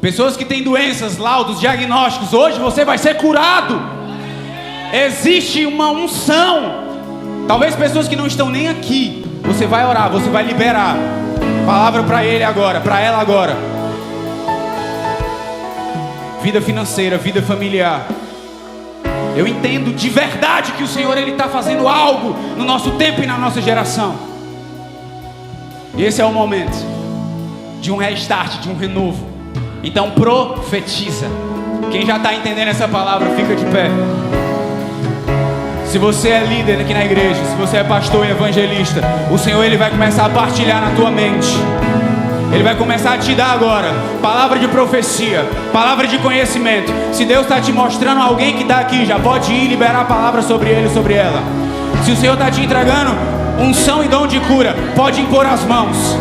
Pessoas que têm doenças, laudos, diagnósticos. Hoje você vai ser curado. Existe uma unção. Talvez pessoas que não estão nem aqui. Você vai orar, você vai liberar palavra para ele agora, para ela agora. Vida financeira, vida familiar. Eu entendo de verdade que o Senhor ele está fazendo algo no nosso tempo e na nossa geração. E esse é o momento de um restart, de um renovo. Então profetiza. Quem já está entendendo essa palavra, fica de pé. Se você é líder aqui na igreja, se você é pastor e evangelista, o Senhor ele vai começar a partilhar na tua mente. Ele vai começar a te dar agora palavra de profecia, palavra de conhecimento. Se Deus está te mostrando alguém que está aqui, já pode ir liberar a palavra sobre ele, sobre ela. Se o Senhor está te entregando unção e dom de cura, pode impor as mãos.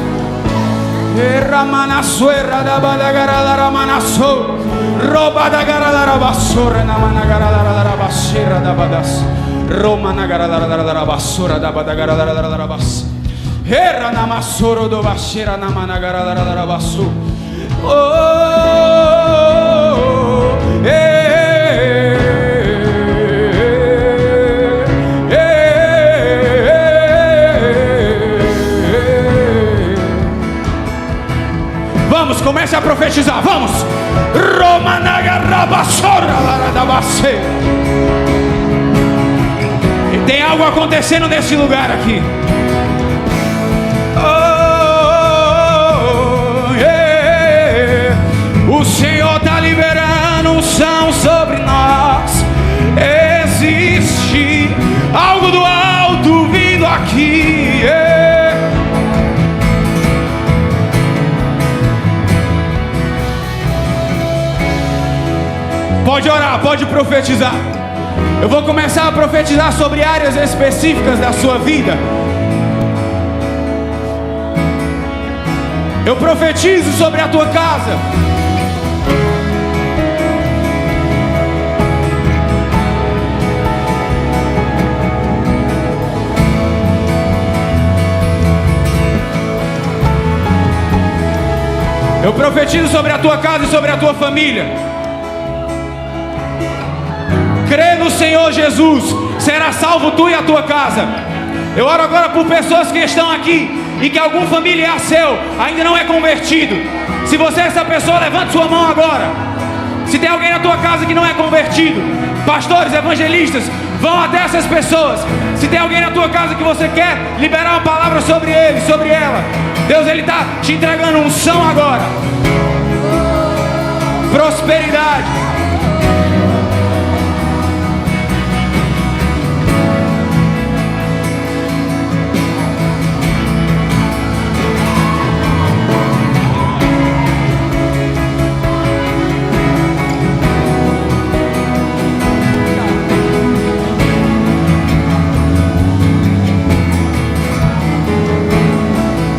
Roma na garada basura da badagarada bas. Era na masoro do baixeira na managarada basu. Vamos, comece a profetizar, vamos. Roma na garada basura da base. Tem algo acontecendo nesse lugar aqui. O Senhor está liberando unção sobre nós. Existe algo do alto vindo aqui. Pode orar, pode profetizar. Eu vou começar a profetizar sobre áreas específicas da sua vida. Eu profetizo sobre a tua casa. Eu profetizo sobre a tua casa e sobre a tua família. Crê no Senhor Jesus, será salvo tu e a tua casa. Eu oro agora por pessoas que estão aqui e que algum familiar seu ainda não é convertido. Se você é essa pessoa, levante sua mão agora. Se tem alguém na tua casa que não é convertido, pastores, evangelistas, vão até essas pessoas. Se tem alguém na tua casa que você quer liberar uma palavra sobre ele, sobre ela, Deus ele está te entregando unção agora. Prosperidade.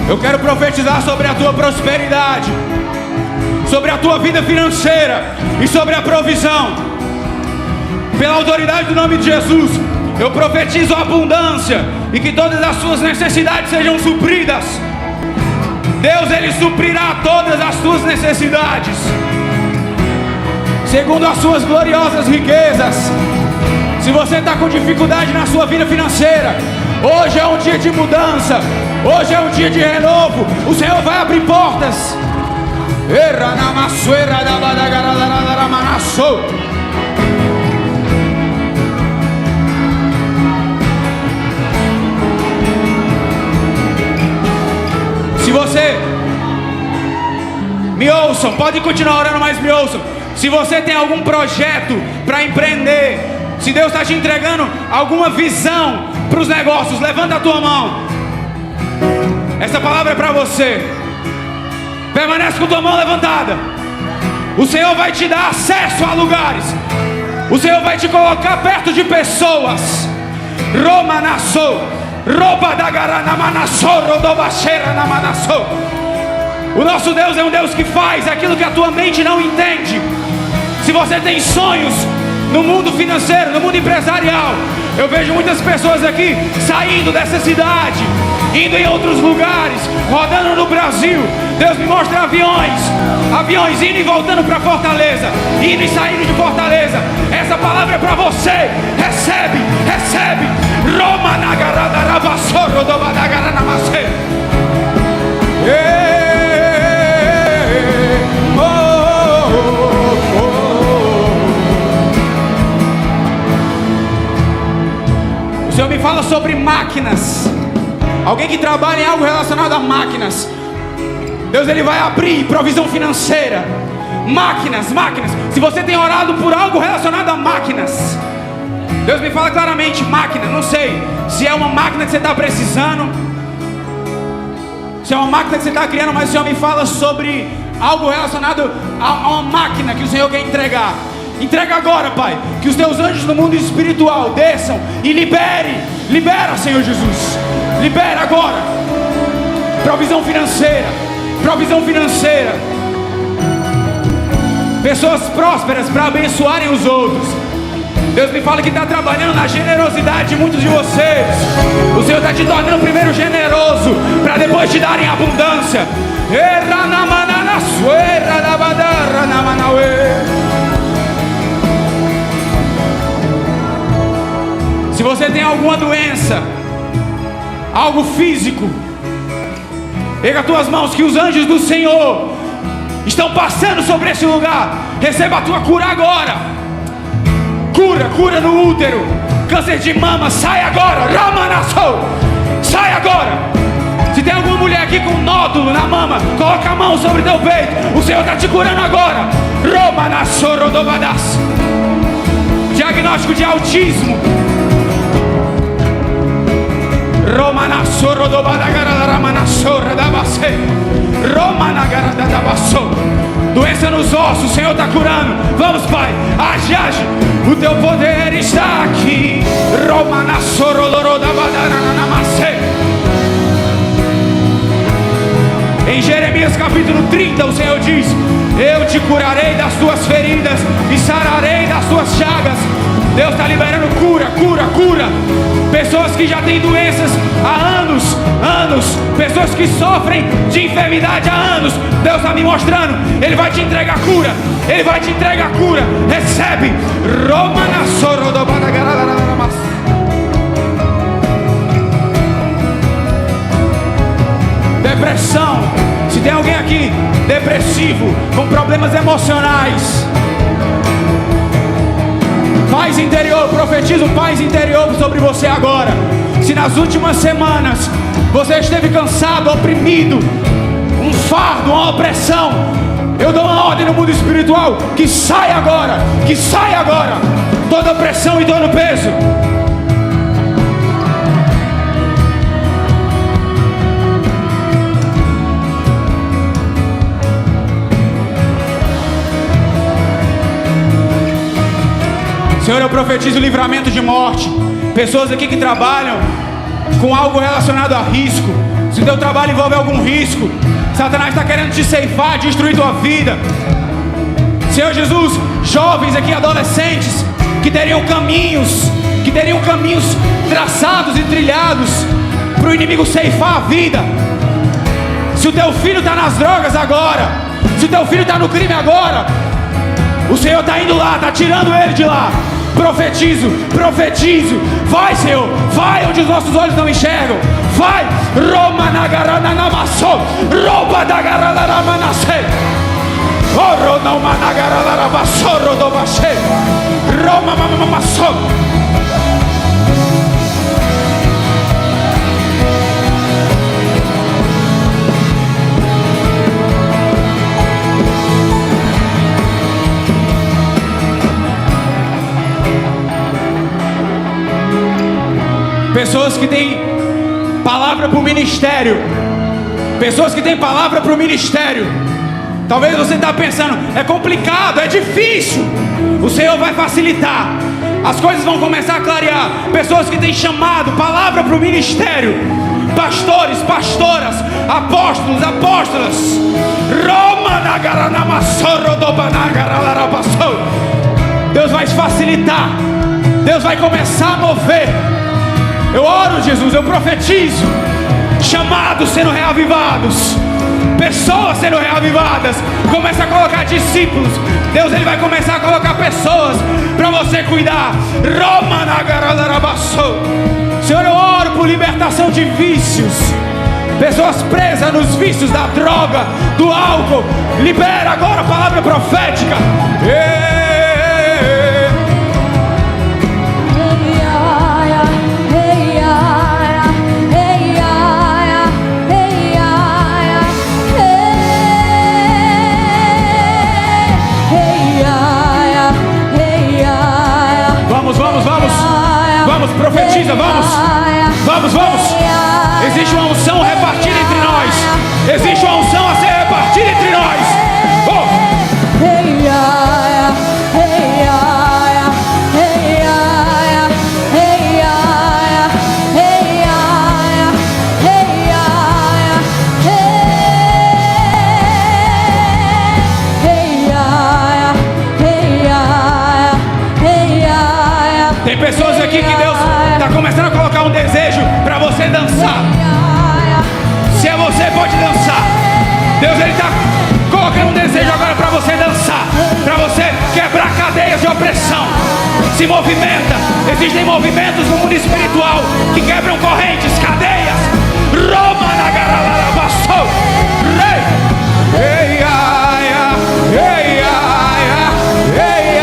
Eu quero profetizar sobre a tua prosperidade, sobre a tua vida financeira e sobre a provisão. Pela autoridade do nome de Jesus, eu profetizo a abundância e que todas as suas necessidades sejam supridas. Deus, ele suprirá todas as tuas necessidades, segundo as suas gloriosas riquezas, Se você está com dificuldade na sua vida financeira, hoje é um dia de mudança, hoje é um dia de renovo. O Senhor vai abrir portas. Se você... Me ouçam, pode continuar orando, mas me ouçam. Se você tem algum projeto para empreender, se Deus está te entregando alguma visão para os negócios, levanta a tua mão. Essa palavra é para você. Permanece com tua mão levantada. O Senhor vai te dar acesso a lugares. O Senhor vai te colocar perto de pessoas. Roma nassou, roupa da garana manassou, rodobacheira na manassou. O nosso Deus é um Deus que faz aquilo que a tua mente não entende. Se você tem sonhos no mundo financeiro, no mundo empresarial, eu vejo muitas pessoas aqui saindo dessa cidade, indo em outros lugares, rodando no Brasil. Deus me mostra aviões indo e voltando para Fortaleza, indo e saindo de Fortaleza. Essa palavra é para você. Recebe. Roma na garada rabassoro do badagara namase. O Senhor me fala sobre máquinas. Alguém que trabalha em algo relacionado a máquinas. Deus, Ele vai abrir provisão financeira. Máquinas. Se você tem orado por algo relacionado a máquinas, Deus me fala claramente, máquina. Não sei se é uma máquina que você está precisando, se é uma máquina que você está criando, mas o Senhor me fala sobre algo relacionado a uma máquina que o Senhor quer entregar. Entrega agora, Pai, que os teus anjos no mundo espiritual desçam e libera, Senhor Jesus, libera agora provisão financeira, pessoas prósperas para abençoarem os outros. Deus me fala que está trabalhando na generosidade de muitos de vocês. O Senhor está te tornando primeiro generoso, para depois te darem abundância. Se você tem alguma doença, algo físico, pega as tuas mãos, que os anjos do Senhor estão passando sobre esse lugar. Receba a tua cura agora. Cura no útero, câncer de mama, sai agora. Ramanassou, sai agora. Se tem alguma mulher aqui com nódulo na mama, coloca a mão sobre teu peito. O Senhor está te curando agora. Romanassou, rodobadas. Diagnóstico de autismo. Romanassou, rodobadagara, ramanassou, radabase. Romanagaradabassou. Doença nos ossos, o Senhor está curando. Vamos, Pai, age. O teu poder está aqui. Em Jeremias capítulo 30, o Senhor diz: eu te curarei das tuas feridas e sararei das tuas chagas. Deus está liberando cura. Pessoas que já têm doenças há anos, pessoas que sofrem de enfermidade há anos, Deus está me mostrando, Ele vai te entregar cura, recebe. Depressão, se tem alguém aqui depressivo, com problemas emocionais, paz interior, profetizo paz interior sobre você agora. Se nas últimas semanas você esteve cansado, oprimido, um fardo, uma opressão, eu dou uma ordem no mundo espiritual, que sai agora, toda opressão e todo peso. Senhor, eu profetizo livramento de morte. Pessoas aqui que trabalham com algo relacionado a risco. Se o teu trabalho envolve algum risco, Satanás está querendo te ceifar, destruir tua vida. Senhor Jesus, jovens aqui, adolescentes, que teriam caminhos traçados e trilhados para o inimigo ceifar a vida. Se o teu filho está nas drogas agora, se o teu filho está no crime agora, o Senhor está indo lá, está tirando ele de lá. Profetizo, profetizo. Vai, Senhor, vai onde os nossos olhos não enxergam. Vai, Roma na garana na maçã, rouba da garana na manacê. Oro não managara la basoro do baixê. Roma mama maçã. Pessoas que têm palavra para o ministério. Pessoas que têm palavra para o ministério. Talvez você está pensando, é complicado, é difícil. O Senhor vai facilitar. As coisas vão começar a clarear. Pessoas que têm chamado, palavra para o ministério. Pastores, pastoras, apóstolos, apóstolas. Deus vai facilitar. Deus vai começar a mover. Eu oro, Jesus, eu profetizo. Chamados sendo reavivados, pessoas sendo reavivadas. Começa a colocar discípulos. Deus, Ele vai começar a colocar pessoas para você cuidar. Senhor, eu oro por libertação de vícios. Pessoas presas nos vícios da droga, do álcool. Libera agora a palavra profética. Vamos, profetiza, vamos. Existe uma unção repartida entre nós. Existe uma unção a ser repartida entre nós. Tem pessoas aqui que Deus está começando a colocar um desejo para você dançar. Se é você, pode dançar. Deus, Ele está colocando um desejo agora para você dançar, para você quebrar cadeias de opressão. Se movimenta. Existem movimentos no mundo espiritual que quebram correntes, cadeias. Roma na garala passou. Ei, ai, ei, ai, ei, ai, ei,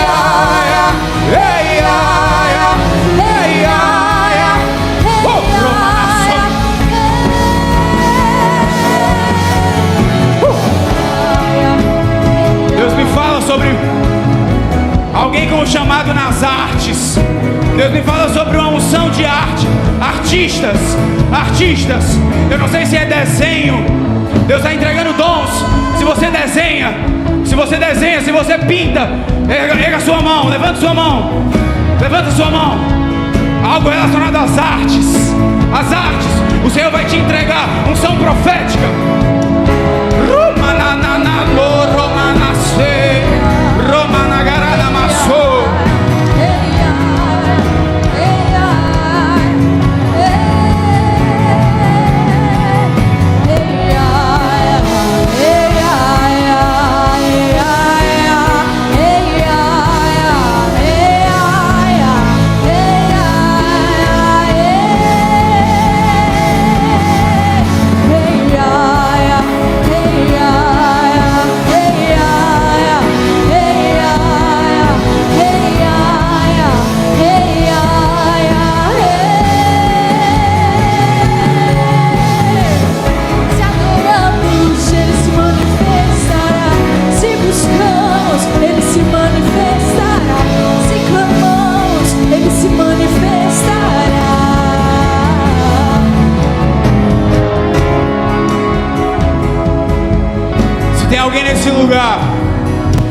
Deus me fala sobre alguém com o chamado nas artes. Deus me fala sobre uma unção de arte. Artistas. Eu não sei se é desenho. Deus está entregando dons. Se você desenha, se você pinta, erga sua mão, levanta sua mão. Algo relacionado às artes. O Senhor vai te entregar unção profética.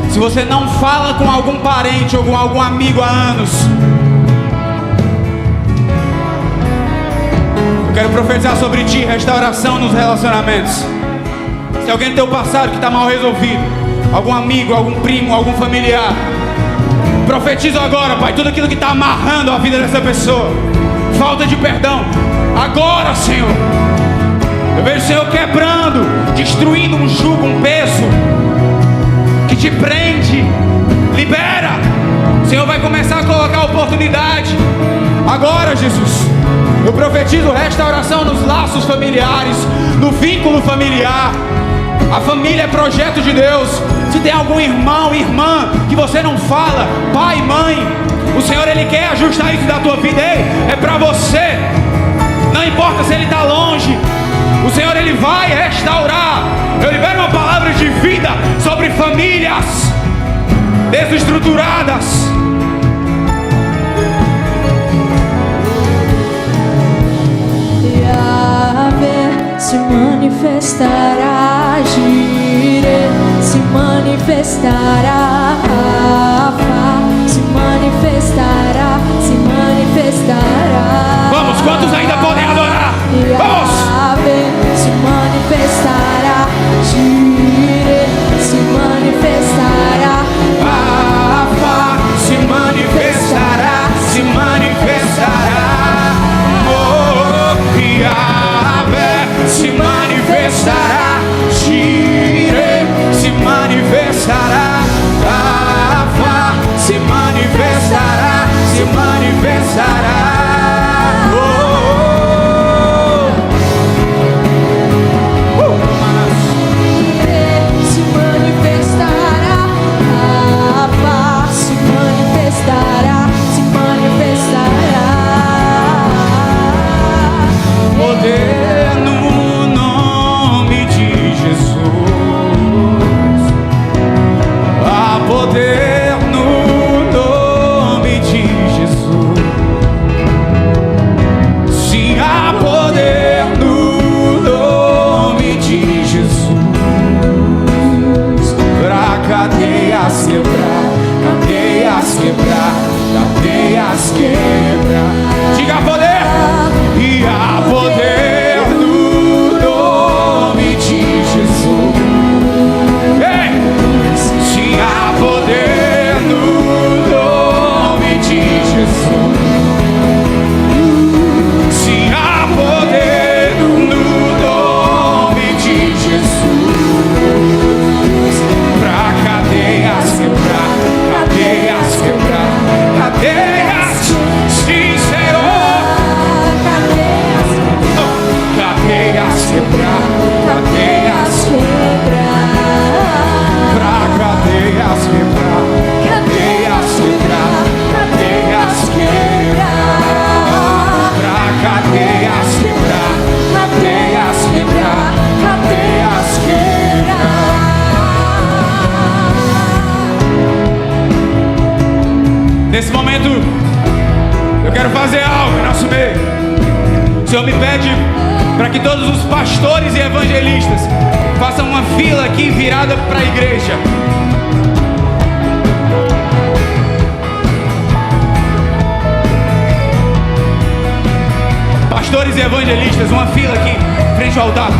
Se você não fala com algum parente ou com algum amigo há anos, eu quero profetizar sobre ti restauração nos relacionamentos. Se alguém do teu passado que está mal resolvido, algum amigo, algum primo, algum familiar, profetizo agora, Pai, tudo aquilo que está amarrando a vida dessa pessoa, falta de perdão, agora, Senhor. Eu vejo o Senhor quebrando, destruindo um jugo, um peso que te prende. Libera. O Senhor vai começar a colocar oportunidade. Agora, Jesus, eu profetizo restauração nos laços familiares, no vínculo familiar. A família é projeto de Deus. Se tem algum irmão, irmã que você não fala, pai, mãe, o Senhor, Ele quer ajustar isso da tua vida. Ei, é para você. Não importa se Ele está longe, o Senhor, Ele vai restaurar. Eu libero uma palavra de vida sobre famílias desestruturadas. Yahvé se manifestará, Jireh se manifestará, Rafa se manifestará, se manifestará. Vamos, quantos ainda podem adorar? Vamos! Yahvé se manifestará, Jireh se manifestará, Rafa se manifestará, se manifestará. Yahvé se manifestará, Jireh se manifestará, Rafa se manifestará, se manifestará. se manifestará, Rafa se manifestará, se manifestará. Poder no nome de Jesus. Há poder no nome de Jesus. Sim, há poder no nome de Jesus. Pra cadeias quebrar, cadeias quebrar, cadeias quebrar. Diga poder! E há poder no nome de Jesus. Ei! Se há poder no nome de Jesus. Se há poder no nome de Jesus. Pra cadeias quebrar, cadeias quebrar, cadeias. Sim, Senhor. Cadeias quebrar, cadeias quebrar, pra cadeias quebrar, cadeias quebrar, cadeias quebrar, pra cadeias quebrar, cadeias quebrar, cadeias quebrar. Nesse momento, eu quero fazer algo em nosso meio. O Senhor me pede para que todos os pastores e evangelistas façam uma fila aqui virada para a igreja. Pastores e evangelistas, uma fila aqui, frente ao altar.